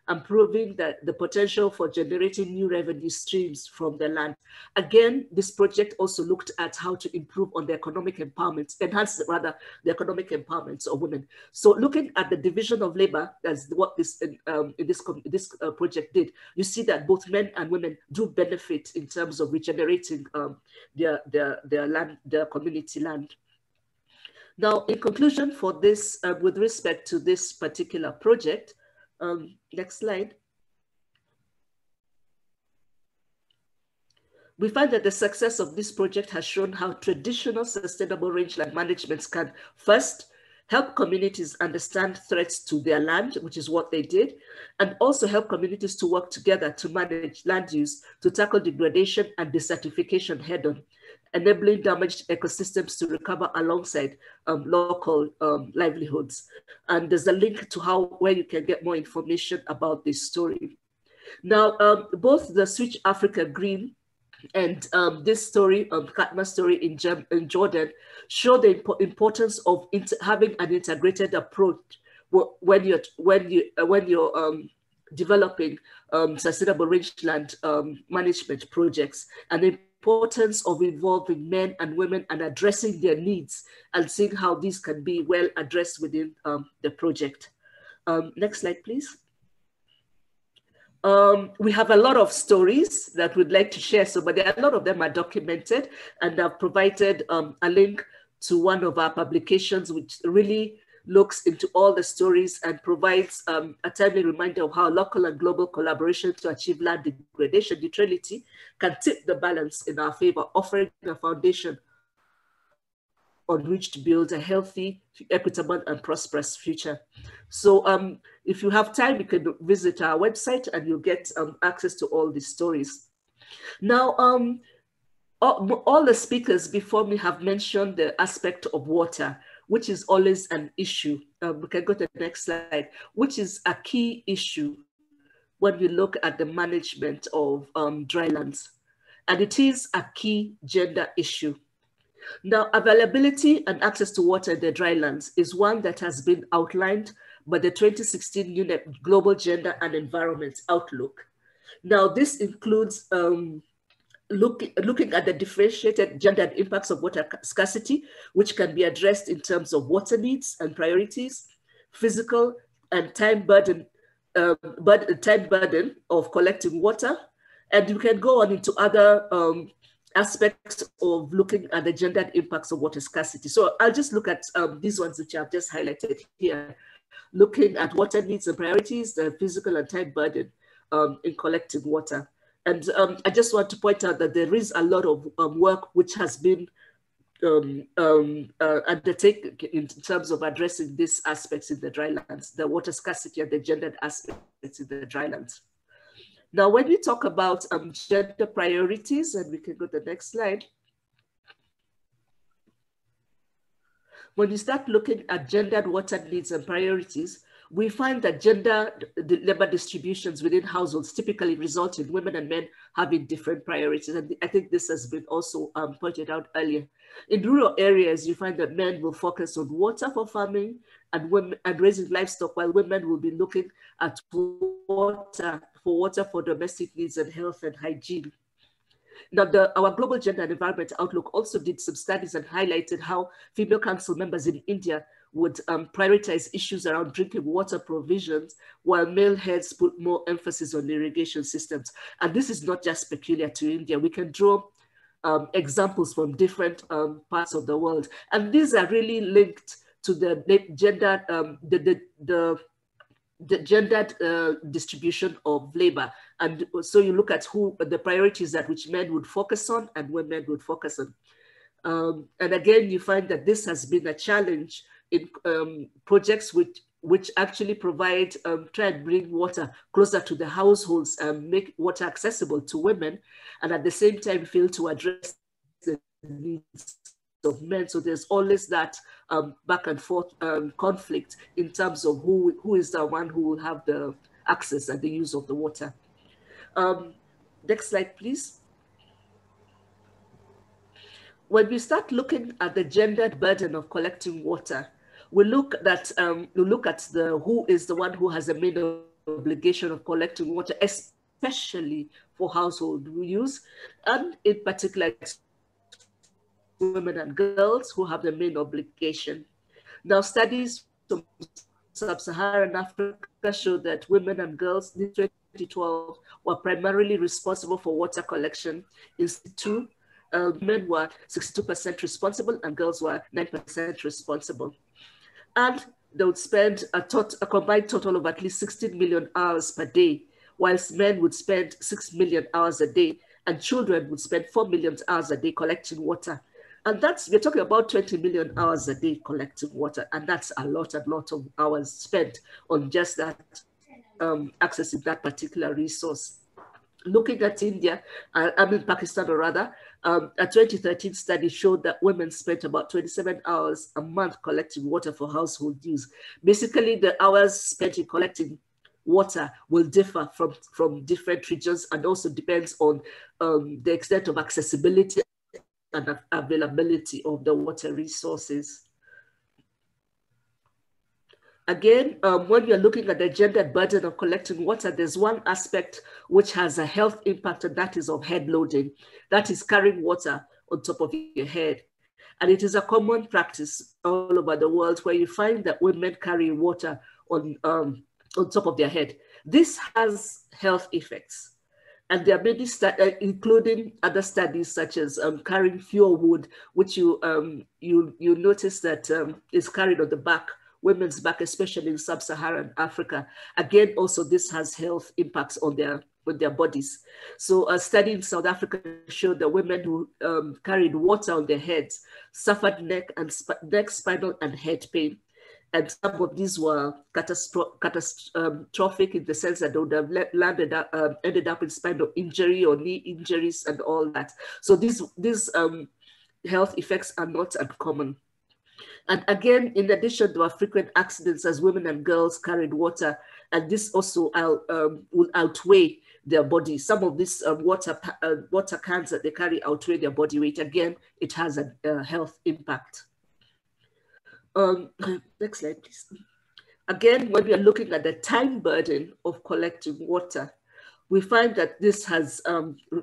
Speaker 4: and proving that the potential for generating new revenue streams from the land. Again, this project also looked at how to improve on the economic empowerment, enhance rather the economic empowerment of women. So looking at the division of labor, that's what this project did, you see that both men and women do benefit in terms of regenerating their land, their community land. Now, in conclusion for this, with respect to this particular project, next slide. We find that the success of this project has shown how traditional sustainable rangeland managements can first help communities understand threats to their land, which is what they did, and also help communities to work together to manage land use, to tackle degradation and desertification head-on, enabling damaged ecosystems to recover alongside local livelihoods. And there's a link to where you can get more information about this story. Now, both the Switch Africa Green and this story, Khatmah story in Jordan, show the importance of having an integrated approach when you're developing sustainable rangeland management projects, and the importance of involving men and women and addressing their needs and seeing how these can be well addressed within the project. Next slide, please. We have a lot of stories that we'd like to share, but a lot of them are documented, and I've provided a link to one of our publications, which really looks into all the stories and provides a timely reminder of how local and global collaboration to achieve land degradation neutrality can tip the balance in our favor, offering a foundation on which to build a healthy, equitable, and prosperous future. So if you have time, you can visit our website and you'll get access to all these stories. Now, all the speakers before me have mentioned the aspect of water, which is always an issue. We can go to the next slide, which is a key issue when we look at the management of drylands. And it is a key gender issue. Now, availability and access to water in the drylands is one that has been outlined by the 2016 UNEP Global Gender and Environment Outlook. Now, this includes looking at the differentiated gendered impacts of water scarcity, which can be addressed in terms of water needs and priorities, physical and time burden of collecting water. And you can go on into other aspects of looking at the gendered impacts of water scarcity. So I'll just look at these ones which I've just highlighted here, looking at water needs and priorities, the physical and time burden in collecting water. And I just want to point out that there is a lot of work which has been undertaken in terms of addressing these aspects in the drylands, the water scarcity and the gendered aspects in the drylands. Now, when we talk about gender priorities, and we can go to the next slide. When you start looking at gendered water needs and priorities, we find that gender labor distributions within households typically result in women and men having different priorities. And I think this has been also pointed out earlier. In rural areas, you find that men will focus on water for farming and raising livestock, while women will be looking at water for domestic needs and health and hygiene. Now, our Global Gender and Environment Outlook also did some studies and highlighted how female council members in India would prioritize issues around drinking water provisions, while male heads put more emphasis on irrigation systems. And this is not just peculiar to India. We can draw examples from different parts of the world. And these are really linked to the gender, the gendered distribution of labor. And so you look at the priorities that which men would focus on and women would focus on. And again, you find that this has been a challenge in projects which actually provide, try and bring water closer to the households and make water accessible to women, and at the same time fail to address the needs of men. So there's always that back and forth conflict in terms of who is the one who will have the access and the use of the water. Next slide, please. When we start looking at the gendered burden of collecting water, we look at who is the one who has the main obligation of collecting water, especially for household use, and in particular women and girls who have the main obligation. Now, studies from sub-Saharan Africa show that women and girls in 2012 were primarily responsible for water collection in situ. Men were 62% responsible and girls were 9% responsible. And they would spend a combined total of at least 16 million hours per day, whilst men would spend 6 million hours a day, and children would spend 4 million hours a day collecting water. And we're talking about 20 million hours a day collecting water, and that's a lot of hours spent on just that, accessing that particular resource. Looking at India, Pakistan or rather, a 2013 study showed that women spent about 27 hours a month collecting water for household use. Basically, the hours spent in collecting water will differ from different regions, and also depends on the extent of accessibility and availability of the water resources. Again, when you're looking at the gendered burden of collecting water, there's one aspect which has a health impact, and that is of head loading. That is carrying water on top of your head. And it is a common practice all over the world where you find that women carry water on top of their head. This has health effects. And there are many studies, including other studies such as carrying fuel wood, which you notice that is carried on the back, women's back, especially in sub-Saharan Africa. Again, also this has health impacts on their bodies. So a study in South Africa showed that women who carried water on their heads suffered neck, spinal, and head pain. And some of these were catastrophic in the sense that they would have ended up in spinal injury or knee injuries and all that. So these health effects are not uncommon. And again, in addition, there were frequent accidents as women and girls carried water, and this also will outweigh their body. Some of these water cans that they carry outweigh their body weight. Again, it has a health impact. Next slide, please. Again, when we are looking at the time burden of collecting water, we find that this has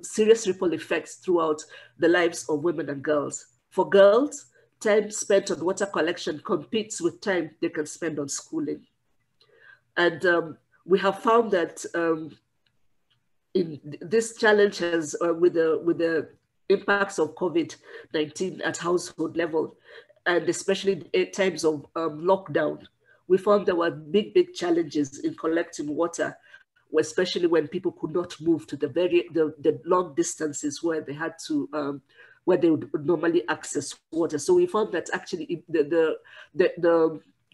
Speaker 4: serious ripple effects throughout the lives of women and girls. For girls, time spent on water collection competes with time they can spend on schooling. And we have found that in this challenge has, with the impacts of COVID-19 at household level, and especially in times of lockdown, we found there were big challenges in collecting water, especially when people could not move to the long distances where they had to, where they would normally access water. So we found that actually the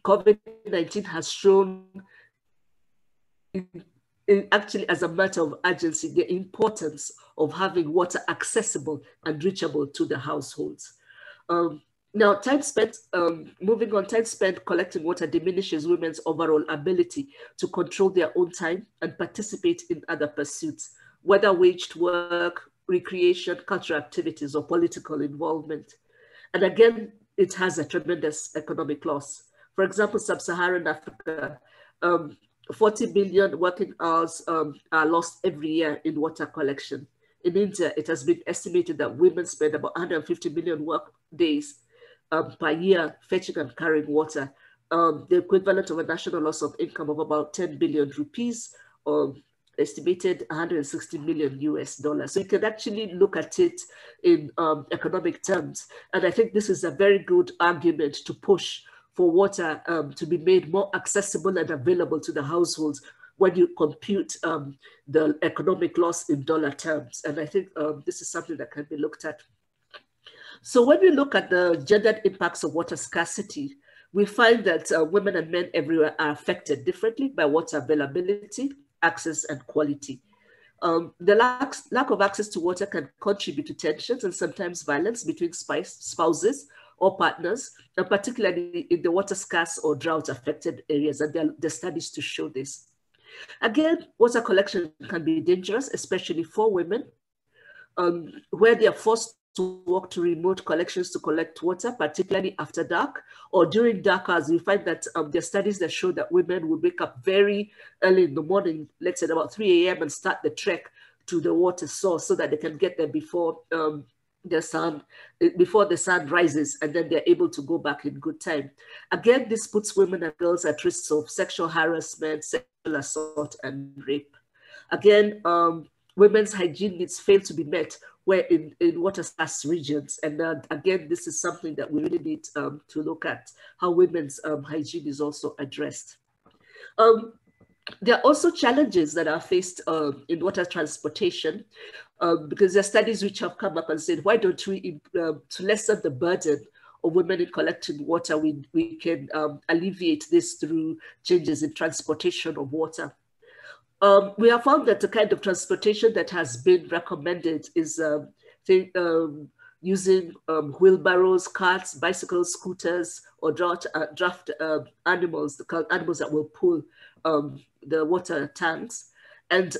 Speaker 4: COVID-19 has shown, actually as a matter of urgency, the importance of having water accessible and reachable to the households. Now, time spent, moving on, time spent collecting water diminishes women's overall ability to control their own time and participate in other pursuits, whether waged work, recreation, cultural activities, or political involvement. And again, it has a tremendous economic loss. For example, sub-Saharan Africa, 40 billion working hours are lost every year in water collection. In India, it has been estimated that women spend about 150 million work days per year fetching and carrying water, the equivalent of a national loss of income of about 10 billion rupees, or estimated 160 million US dollars. So you can actually look at it in economic terms. And I think this is a very good argument to push for water to be made more accessible and available to the households when you compute the economic loss in dollar terms. And I think this is something that can be looked at. So when we look at the gendered impacts of water scarcity, we find that women and men everywhere are affected differently by water availability, access, and quality. The lack of access to water can contribute to tensions and sometimes violence between spouses or partners, and particularly in the water scarce or drought affected areas, and there are studies to show this. Again, water collection can be dangerous, especially for women, where they are forced to walk to remote collections to collect water, particularly after dark or during dark hours. We find that there are studies that show that women would wake up very early in the morning, let's say about 3 a.m. and start the trek to the water source so that they can get there before the sun rises, and then they're able to go back in good time. Again, this puts women and girls at risk of sexual harassment, sexual assault, and rape. Again, women's hygiene needs fail to be met where in water scarce regions. And again, this is something that we really need to look at, how women's hygiene is also addressed. There are also challenges that are faced in water transportation, because there are studies which have come up and said, why don't we, to lessen the burden of women in collecting water, we can alleviate this through changes in transportation of water. We have found that the kind of transportation that has been recommended is using wheelbarrows, carts, bicycles, scooters, or draft animals, animals that will pull the water tanks. And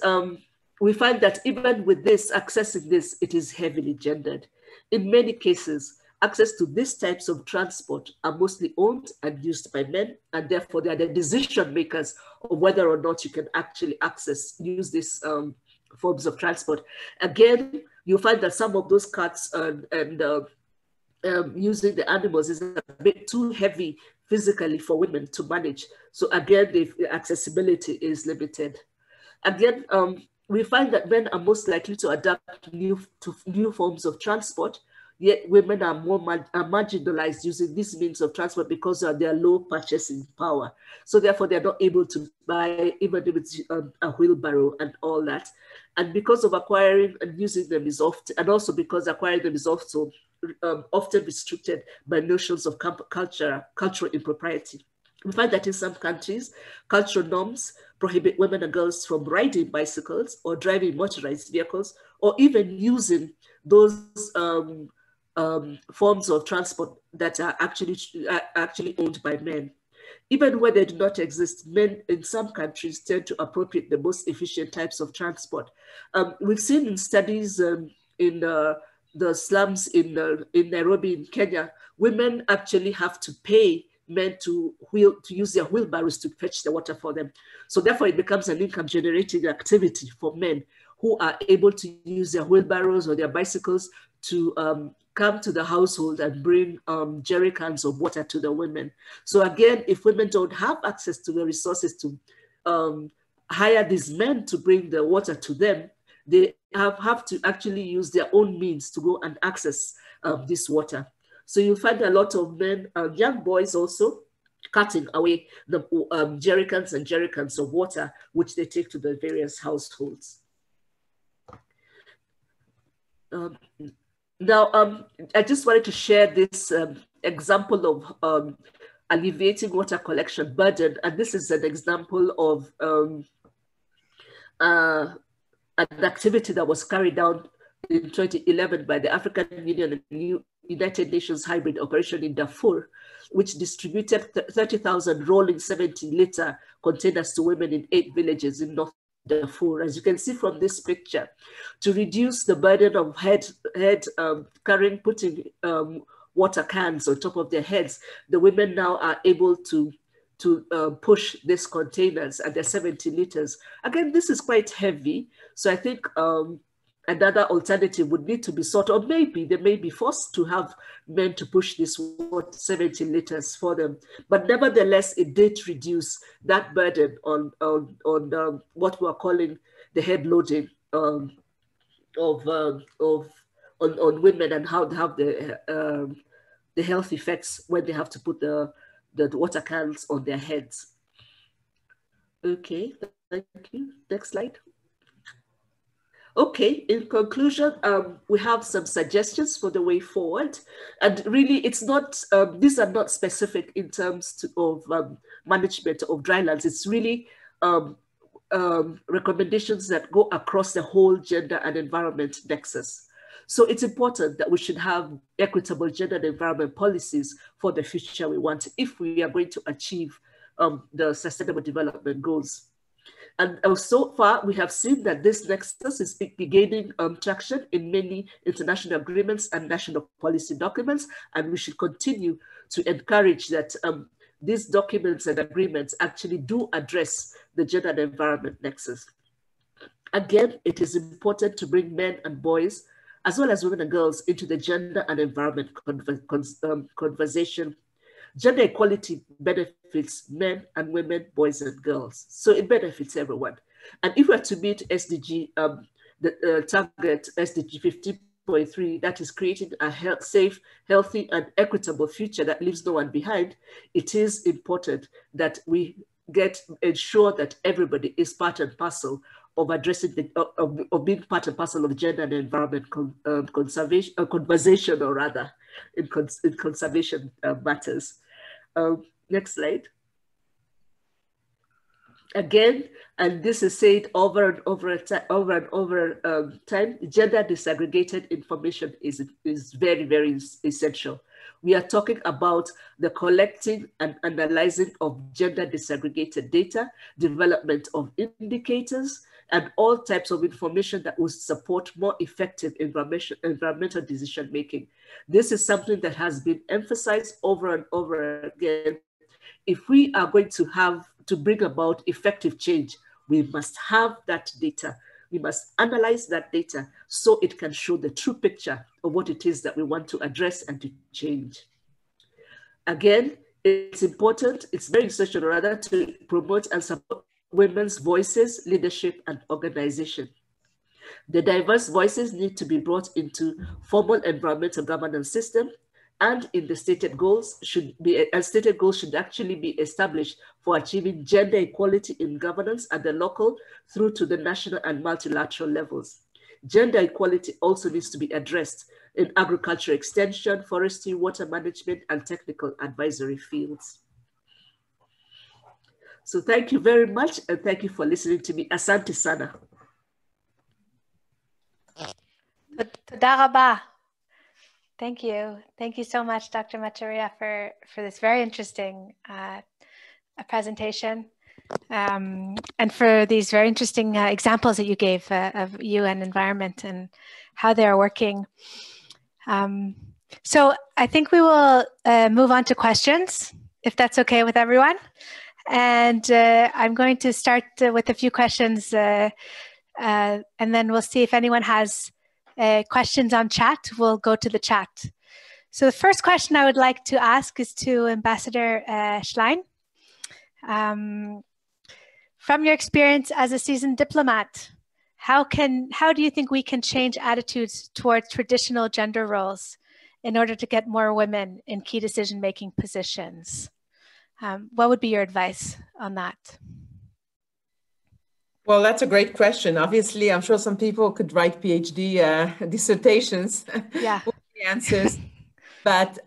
Speaker 4: we find that even with this, accessing this, it is heavily gendered. In many cases, access to these types of transport are mostly owned and used by men, and therefore they are the decision makers of whether or not you can actually use these forms of transport. Again, you find that some of those carts and using the animals is a bit too heavy physically for women to manage. So again, the accessibility is limited. Again, we find that men are most likely to adapt to new forms of transport, yet women are more marginalized using these means of transport because of their low purchasing power. So therefore, they're not able to buy even if it's a wheelbarrow and all that. And because of acquiring and using them is often, and also because acquiring them is also often restricted by notions of cultural impropriety. We find that in some countries, cultural norms prohibit women and girls from riding bicycles or driving motorized vehicles, or even using those forms of transport that are actually owned by men. Even where they do not exist, men in some countries tend to appropriate the most efficient types of transport. We've seen in studies in the slums in Nairobi, in Kenya, women actually have to pay men to use their wheelbarrows to fetch the water for them. So therefore, it becomes an income generating activity for men who are able to use their wheelbarrows or their bicycles to come to the household and bring jerry cans of water to the women. So again, if women don't have access to the resources to hire these men to bring the water to them, they have to actually use their own means to go and access this water. So you'll find a lot of men, young boys also, cutting away the jerry cans of water, which they take to the various households. Now, I just wanted to share this example of alleviating water collection burden. And this is an example of an activity that was carried out in 2011 by the African Union and United Nations Hybrid Operation in Darfur, which distributed 30,000 rolling 70-liter containers to women in 8 villages in North Darfur. As you can see from this picture, to reduce the burden of putting water cans on top of their heads, the women now are able to push these containers, and they're 70 liters. Again, this is quite heavy. So I think another alternative would need to be sought, or maybe they may be forced to have men to push this 70 liters for them. But nevertheless, it did reduce that burden on what we're calling the head loading on women, and how they have the health effects when they have to put the water cans on their heads. Okay, thank you. Next slide. Okay, in conclusion, we have some suggestions for the way forward. And really, it's not, these are not specific in terms of management of drylands. It's really recommendations that go across the whole gender and environment nexus. So it's important that we should have equitable gender and environment policies for the future we want if we are going to achieve the Sustainable Development Goals. And so far, we have seen that this nexus is gaining traction in many international agreements and national policy documents, and we should continue to encourage that these documents and agreements actually do address the gender and environment nexus. Again, it is important to bring men and boys, as well as women and girls, into the gender and environment conversation. Gender equality benefits men and women, boys and girls. So it benefits everyone. And if we're to meet SDG, the target SDG 15.3, that is creating a safe, healthy and equitable future that leaves no one behind, it is important that we ensure that everybody is part and parcel of addressing of being part and parcel of gender and environment conversation, or rather in conservation matters. Next slide. Again, and this is said over and over time, gender disaggregated information is very, very essential. We are talking about the collecting and analyzing of gender disaggregated data, development of indicators, and all types of information that will support more effective environmental decision making. This is something that has been emphasized over and over again. If we are going to bring about effective change, we must have that data. We must analyze that data so it can show the true picture of what it is that we want to address and to change. Again, it's important, it's very essential rather, to promote and support women's voices, leadership, and organization. The diverse voices need to be brought into formal environmental governance system, and in the stated goals should actually be established for achieving gender equality in governance at the local through to the national and multilateral levels. Gender equality also needs to be addressed in agriculture extension, forestry, water management, and technical advisory fields. So thank you very much, and thank you for listening to me. Asante sana.
Speaker 1: Toda rabah. Thank you. Thank you so much, Dr. Macharia, for this very interesting presentation and for these very interesting examples that you gave of UN environment and how they are working. So I think we will move on to questions, if that's okay with everyone. And I'm going to start with a few questions and then we'll see if anyone has questions on chat. We'll go to the chat. So the first question I would like to ask is to Ambassador Schlein. From your experience as a seasoned diplomat, how do you think we can change attitudes towards traditional gender roles in order to get more women in key decision-making positions? What would be your advice on that?
Speaker 2: Well, that's a great question. Obviously, I'm sure some people could write PhD dissertations with the answers. But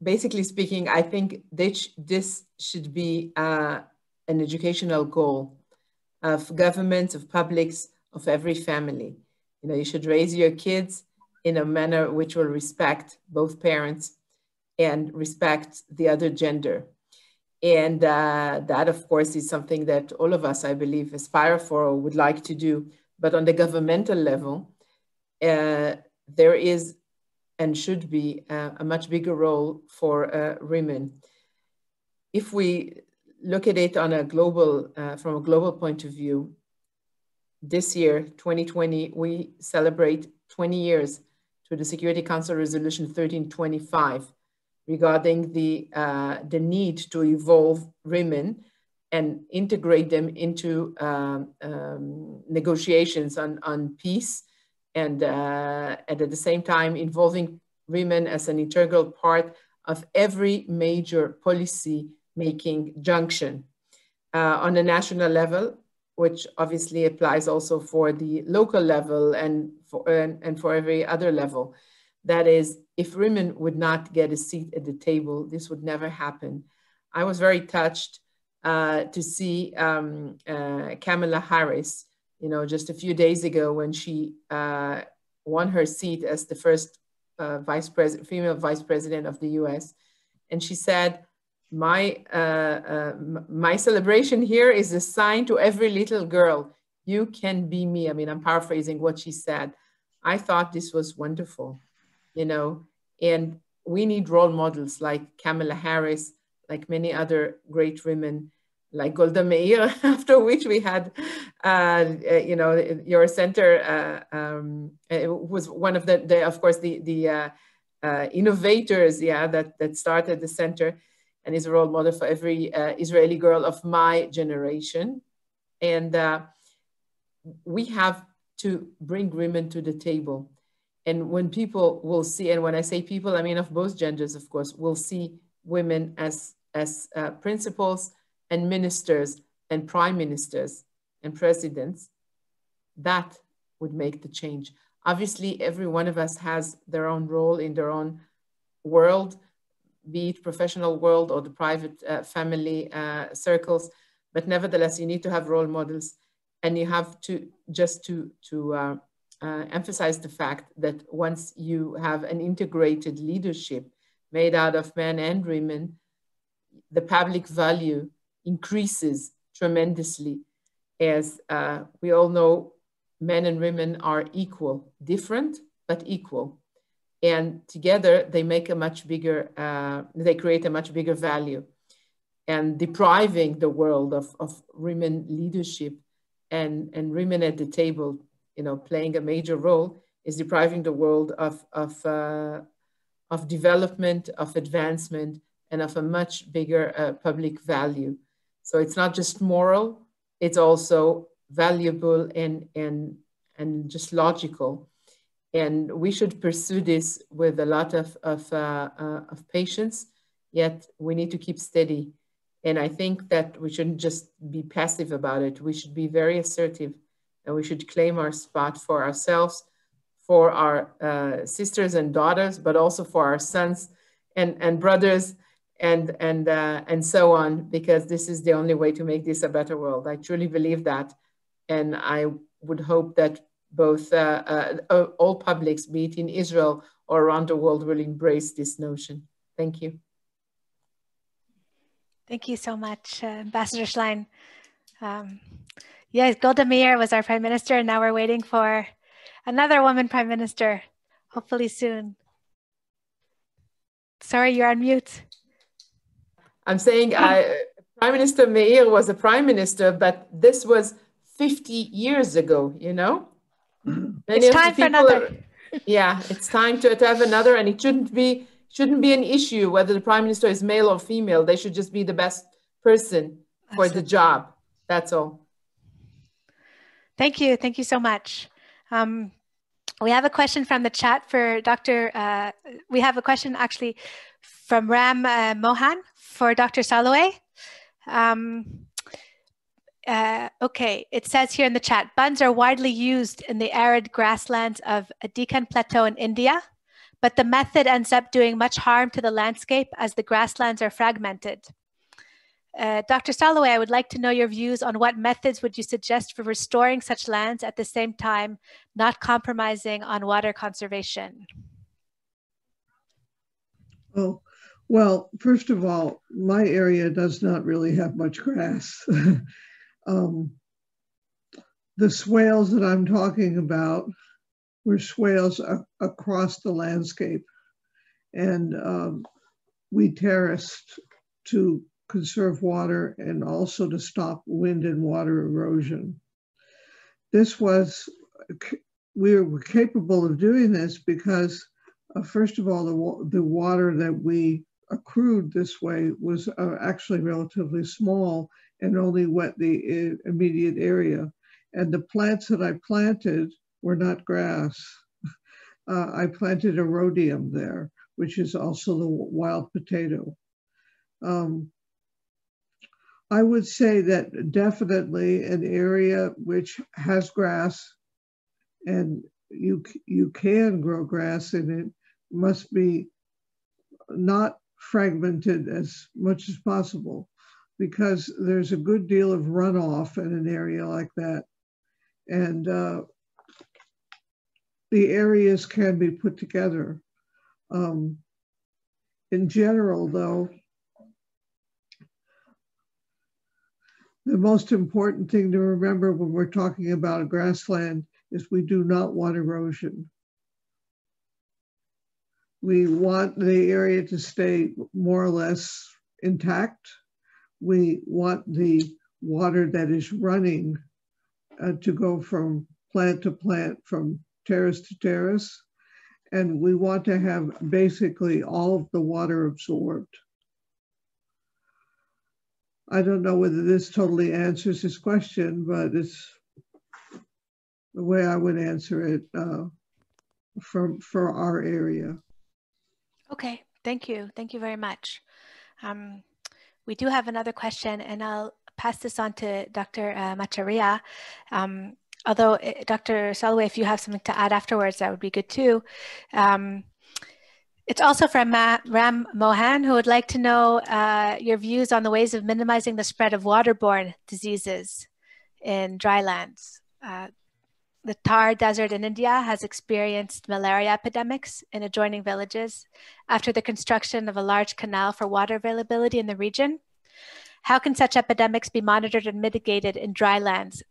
Speaker 2: basically speaking, I think this should be an educational goal of governments, of publics, of every family. You know, you should raise your kids in a manner which will respect both parents and respect the other gender. And that, of course, is something that all of us, I believe, aspire for or would like to do. But on the governmental level, there is and should be a much bigger role for women. If we look at it on a global, from a global point of view, this year, 2020, we celebrate 20 years to the Security Council Resolution 1325 regarding the need to evolve women and integrate them into negotiations on peace, and at the same time involving women as an integral part of every major policy making junction on a national level, which obviously applies also for the local level and for every other level. That is, if women would not get a seat at the table, this would never happen. I was very touched to see Kamala Harris, you know, just a few days ago when she won her seat as the first female vice president of the US. And she said, my celebration here is a sign to every little girl, you can be me. I mean, I'm paraphrasing what she said. I thought this was wonderful, you know, and we need role models like Kamala Harris, like many other great women, like Golda Meir, after which we had, you know, your center it was one of of course, the innovators, that started the center, and is a role model for every Israeli girl of my generation. And we have to bring women to the table. And when people will see, and when I say people, I mean of both genders, of course, will see women as principals and ministers and prime ministers and presidents, that would make the change. Obviously, every one of us has their own role in their own world, be it professional world or the private family circles, but nevertheless, you need to have role models, and you have to just to emphasize the fact that once you have an integrated leadership made out of men and women, the public value increases tremendously. As we all know, men and women are equal, different, but equal. And together they make a much bigger, they create a much bigger value. And depriving the world of women leadership and women at the table, you know, playing a major role, is depriving the world of development, of advancement, and of a much bigger public value. So it's not just moral, it's also valuable and just logical. And we should pursue this with a lot of patience, yet we need to keep steady. And I think that we shouldn't just be passive about it. We should be very assertive, and we should claim our spot for ourselves, for our sisters and daughters, but also for our sons and brothers and so on, because this is the only way to make this a better world. I truly believe that. And I would hope that both all publics, be it in Israel or around the world, will embrace this notion. Thank you.
Speaker 1: Thank you so much, Ambassador Schlein. Yes, Golda Meir was our Prime Minister, and now we're waiting for another woman Prime Minister, hopefully soon. Sorry, you're on mute.
Speaker 2: I'm saying Prime Minister Meir was a prime minister, but this was 50 years ago, you know?
Speaker 1: It's time for another.
Speaker 2: Yeah, it's time to have another, and it shouldn't be an issue whether the prime minister is male or female. They should just be the best person for the job. That's all.
Speaker 1: Thank you. Thank you so much. We have a question from the chat for Dr. We have a question actually from Ram Mohan for Dr. Salaway. Okay, it says here in the chat, buns are widely used in the arid grasslands of a Deccan Plateau in India, but the method ends up doing much harm to the landscape as the grasslands are fragmented. Dr. Salaway, I would like to know your views on what methods would you suggest for restoring such lands at the same time, not compromising on water conservation?
Speaker 3: Oh, well, first of all, my area does not really have much grass. The swales that I'm talking about were swales across the landscape, and we terraced to conserve water and also to stop wind and water erosion. We were capable of doing this because, first of all, the water that we accrued this way was actually relatively small and only wet the immediate area. And the plants that I planted were not grass. I planted a rhodium there, which is also the wild potato. I would say that definitely an area which has grass and you can grow grass in it must be not fragmented as much as possible, because there's a good deal of runoff in an area like that. And the areas can be put together. In general, though, the most important thing to remember when we're talking about a grassland is we do not want erosion. We want the area to stay more or less intact. We want the water that is running to go from plant to plant, from terrace to terrace. And we want to have basically all of the water absorbed. I don't know whether this totally answers this question, but it's the way I would answer it for our area.
Speaker 1: Okay, thank you. Thank you very much. We do have another question, and I'll pass this on to Dr. Macharia. Although, Dr. Salaway, if you have something to add afterwards, that would be good too. It's also from Ram Mohan, who would like to know your views on the ways of minimizing the spread of waterborne diseases in drylands. The Thar Desert in India has experienced malaria epidemics in adjoining villages after the construction of a large canal for water availability in the region. How can such epidemics be monitored and mitigated in drylands,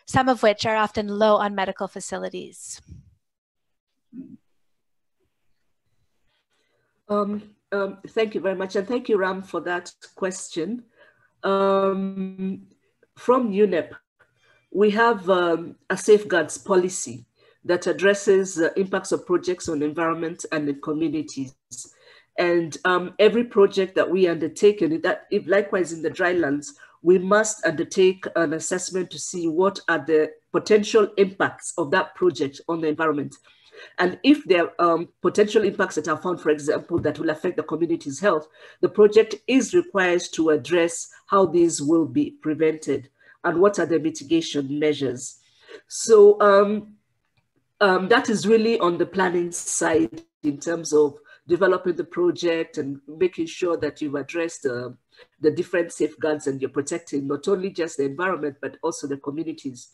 Speaker 1: some of which are often low on medical facilities?
Speaker 4: Thank you very much, and thank you, Ram, for that question. From UNEP, we have a safeguards policy that addresses the impacts of projects on environment and the communities. And every project that we undertake, and if likewise in the drylands, we must undertake an assessment to see what are the potential impacts of that project on the environment. And if there are potential impacts that are found, for example, that will affect the community's health, the project is required to address how these will be prevented and what are the mitigation measures. So that is really on the planning side in terms of developing the project and making sure that you've addressed the different safeguards and you're protecting not only just the environment, but also the communities.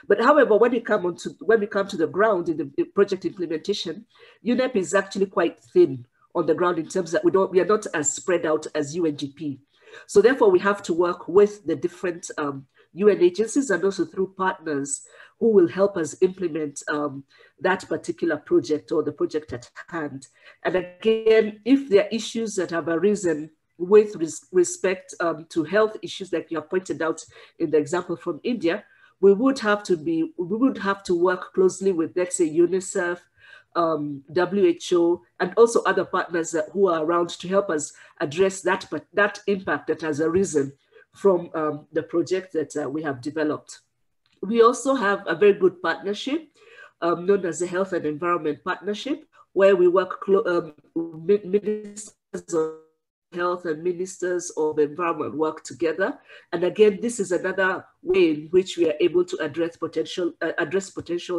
Speaker 4: But however, when we come to the ground in the project implementation, UNEP is actually quite thin on the ground in terms that we are not as spread out as UNGP. So therefore, we have to work with the different UN agencies and also through partners who will help us implement that particular project or the project at hand. And again, if there are issues that have arisen with respect to health issues, like you have pointed out in the example from India, we would have to work closely with, let's say, UNICEF, WHO, and also other partners who are around to help us address that impact that has arisen from the project that we have developed. We also have a very good partnership known as the Health and Environment Partnership, where we work with ministers of health and ministers of environment work together. And again, this is another way in which we are able to address potential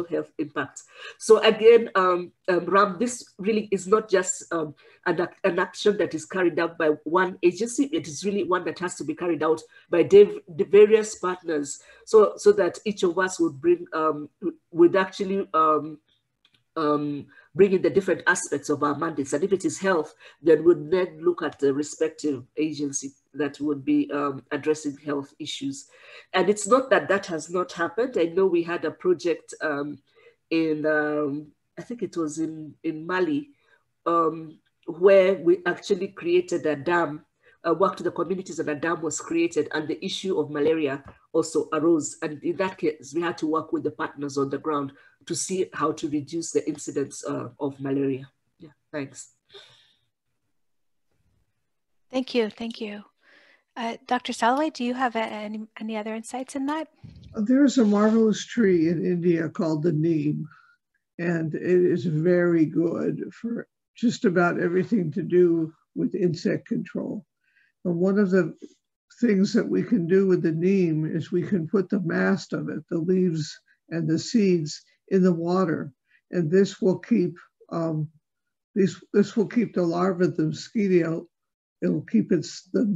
Speaker 4: health impacts. So again, Ram, this really is not just an action that is carried out by one agency. It is really one that has to be carried out by the various partners, so that each of us would actually bring in the different aspects of our mandates. And if it is health, then we'd then look at the respective agency that would be addressing health issues. And it's not that that has not happened. I know we had a project in, I think it was in Mali, where we actually created a dam, worked with the communities, and a dam was created, and the issue of malaria also arose. And in that case, we had to work with the partners on the ground to see how to reduce the incidence of malaria. Yeah, thanks.
Speaker 1: Thank you, thank you. Dr. Salway, do you have any other insights in that?
Speaker 3: There's a marvelous tree in India called the neem, and it is very good for just about everything to do with insect control. And one of the things that we can do with the neem is we can put the mast of it, the leaves and the seeds, in the water, and this will keep this will keep the larvae of the mosquito. It'll keep them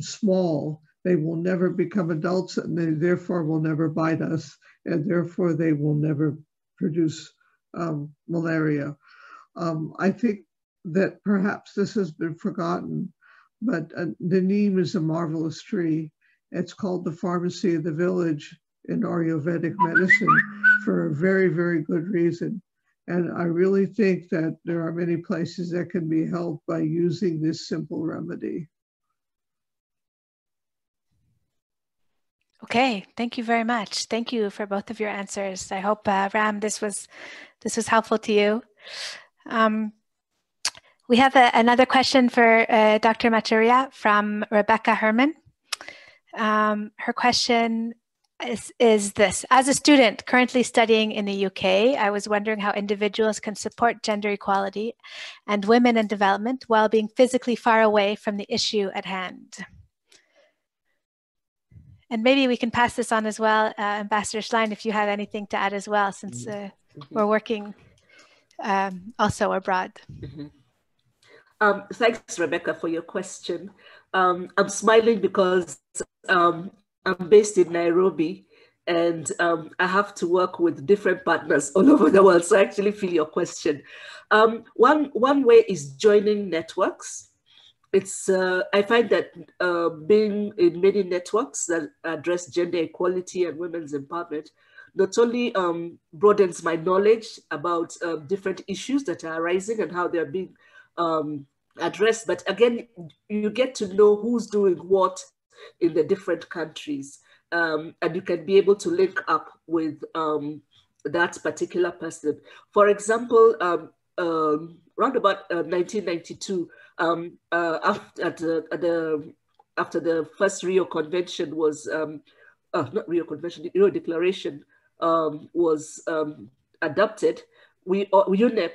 Speaker 3: small. They will never become adults, and they therefore will never bite us, and therefore they will never produce malaria. I think that perhaps this has been forgotten, but the neem is a marvelous tree. It's called the pharmacy of the village in Ayurvedic medicine for a very, very good reason. And I really think that there are many places that can be helped by using this simple remedy.
Speaker 1: Okay, thank you very much. Thank you for both of your answers. I hope, Ram, this was helpful to you. We have another question for Dr. Macharia from Rebecca Herman. Her question is this: as a student currently studying in the UK, I was wondering how individuals can support gender equality and women in development while being physically far away from the issue at hand. And maybe we can pass this on as well, Ambassador Schlein, if you have anything to add as well, since we're working also abroad.
Speaker 4: Thanks, Rebecca, for your question. I'm smiling because I'm based in Nairobi, and I have to work with different partners all over the world. So I actually feel your question. One way is joining networks. I find that being in many networks that address gender equality and women's empowerment not only broadens my knowledge about different issues that are arising and how they're being addressed, but again, you get to know who's doing what in the different countries, and you can be able to link up with that particular person. For example, around about 1992, after the first Rio Convention was, not Rio Convention, Rio Declaration was adopted, UNEP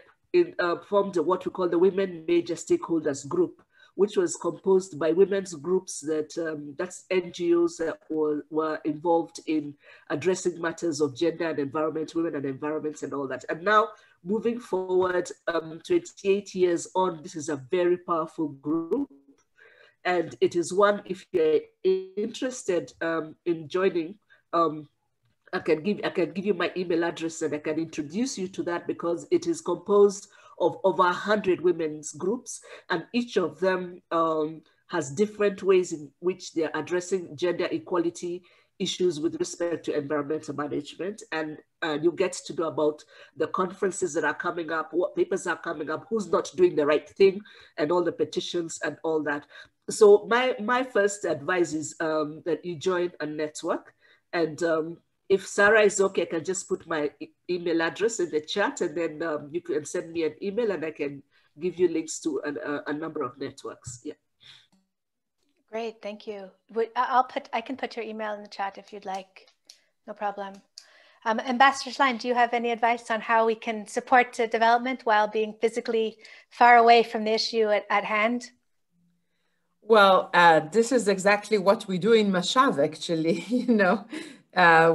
Speaker 4: formed what we call the Women Major Stakeholders Group, which was composed by women's groups that's NGOs that were involved in addressing matters of gender and environment, women and environments and all that. And now moving forward, 28 years on, this is a very powerful group. And it is one, if you're interested in joining, I can give you my email address and I can introduce you to that, because it is composed of over 100 women's groups, and each of them has different ways in which they're addressing gender equality issues with respect to environmental management. And you get to know about the conferences that are coming up, what papers are coming up, who's not doing the right thing, and all the petitions and all that. So my first advice is that you join a network. And if Sarah is okay, I can just put my email address in the chat, and then you can send me an email and I can give you links to a number of networks. Yeah.
Speaker 1: Great, thank you. I can put your email in the chat if you'd like. No problem. Ambassador Schlein, do you have any advice on how we can support development while being physically far away from the issue at hand?
Speaker 2: Well, this is exactly what we do in Mashav, actually.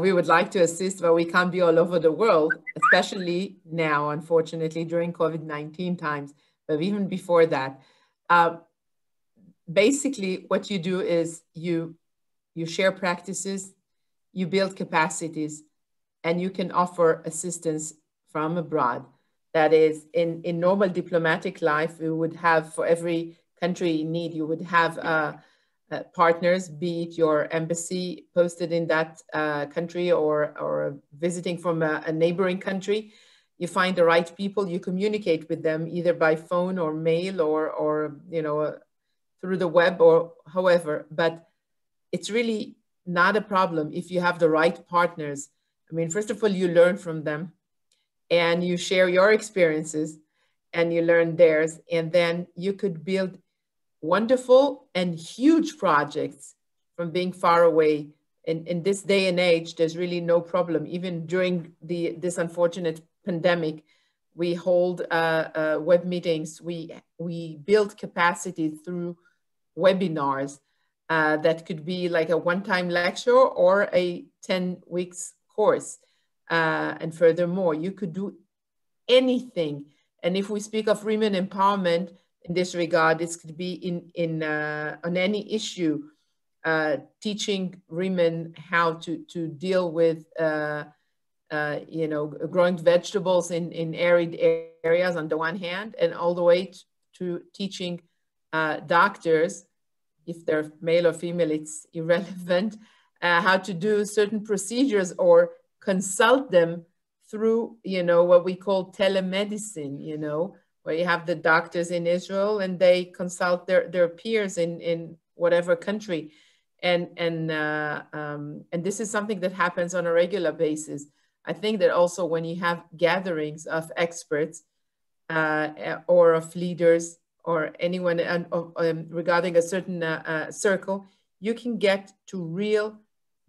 Speaker 2: We would like to assist, but we can't be all over the world, especially now, unfortunately, during COVID-19 times, but even before that. Basically, what you do is you share practices, you build capacities, and you can offer assistance from abroad. That is, in normal diplomatic life, we would have, for every country in need, you would have partners, be it your embassy posted in that country or visiting from a neighboring country. You find the right people, you communicate with them either by phone or mail or through the web or however, but it's really not a problem if you have the right partners. I mean, first of all, you learn from them and you share your experiences and you learn theirs, and then you could build wonderful and huge projects from being far away. In this day and age, there's really no problem. Even during this unfortunate pandemic, we hold web meetings. We build capacity through webinars that could be like a one-time lecture or a 10 weeks course. And furthermore, you could do anything. And if we speak of women empowerment in this regard, this could be on any issue, teaching women how to deal with growing vegetables in arid areas on the one hand, and all the way to teaching doctors, if they're male or female, it's irrelevant, how to do certain procedures or consult them through, what we call telemedicine, where you have the doctors in Israel and they consult their peers in whatever country. And this is something that happens on a regular basis. I think that also when you have gatherings of experts or of leaders or anyone regarding a certain circle, you can get to real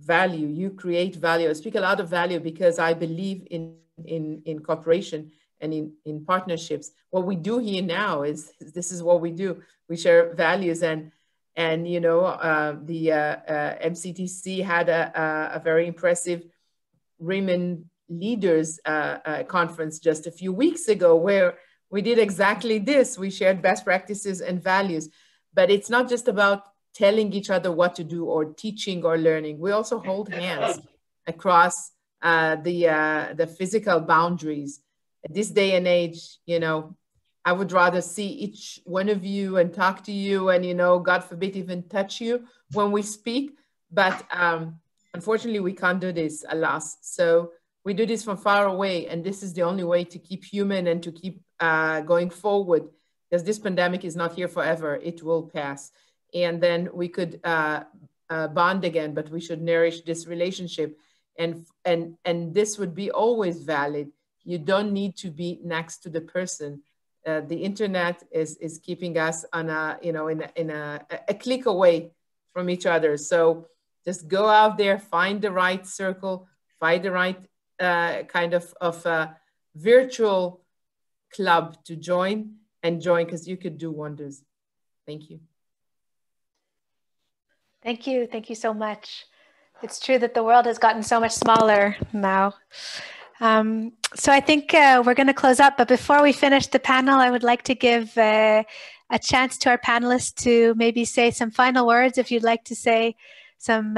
Speaker 2: value. You create value. I speak a lot of value because I believe in cooperation and in partnerships. What we do here now is this is what we do. We share values, and the MCTC had a very impressive women leaders conference just a few weeks ago where we did exactly this. We shared best practices and values, but it's not just about telling each other what to do or teaching or learning. We also hold hands across the physical boundaries. At this day and age, I would rather see each one of you and talk to you and, God forbid, even touch you when we speak. But unfortunately, we can't do this, alas. So we do this from far away. And this is the only way to keep human and to keep going forward, because this pandemic is not here forever. It will pass. And then we could bond again, but we should nourish this relationship. And this would be always valid. You don't need to be next to the person. The internet is keeping us on a click away from each other. So just go out there, find the right circle, find the right kind of virtual club to join, because you could do wonders. Thank you.
Speaker 1: Thank you. Thank you so much. It's true that the world has gotten so much smaller now. So I think we're going to close up, but before we finish the panel, I would like to give a chance to our panelists to maybe say some final words. If you'd like to say some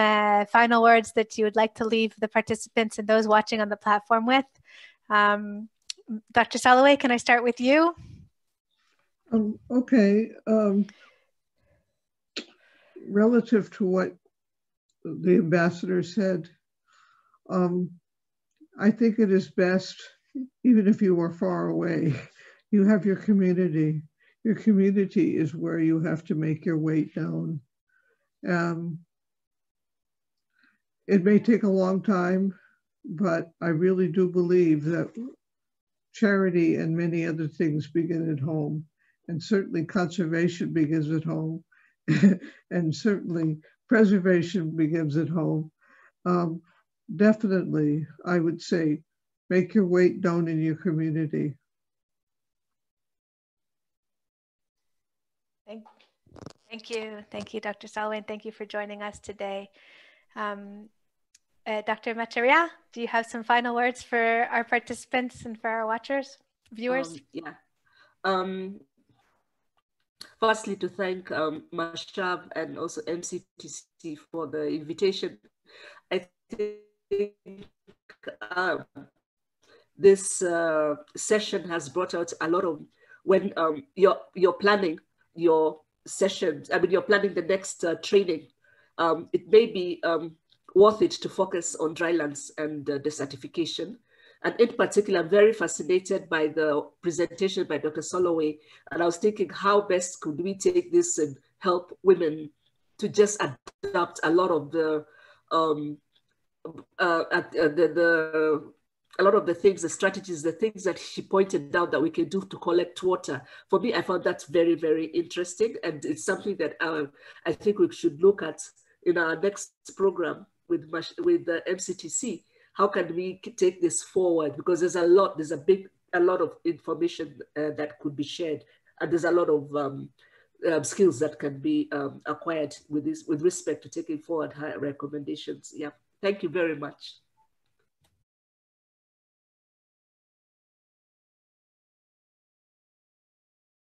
Speaker 1: final words that you would like to leave the participants and those watching on the platform with. Dr. Soloway, can I start with you?
Speaker 3: Okay. relative to what the ambassador said, I think it is best, even if you are far away, you have your community. Your community is where you have to make your weight known. It may take a long time, but I really do believe that charity and many other things begin at home. And certainly conservation begins at home. And certainly preservation begins at home. Definitely, I would say, make your weight known in your community.
Speaker 1: Thank you, Dr. Salween. Thank you for joining us today. Dr. Macharia, do you have some final words for our participants and for our watchers, viewers?
Speaker 4: Firstly, to thank Mashav and also MCTC for the invitation. I think this session has brought out a lot of, when you're planning your sessions, I mean, you're planning the next training, it may be worth it to focus on drylands and desertification. And in particular, I'm very fascinated by the presentation by Dr. Soloway. And I was thinking, how best could we take this and help women to just adopt a lot of the things, the strategies, the things that she pointed out that we can do to collect water. For me, I found that very, very interesting. And it's something that I think we should look at in our next program with the MCTC. How can we take this forward? Because there's a lot of information that could be shared. And there's a lot of skills that can be acquired with respect to taking forward her recommendations. Yeah, thank you very much.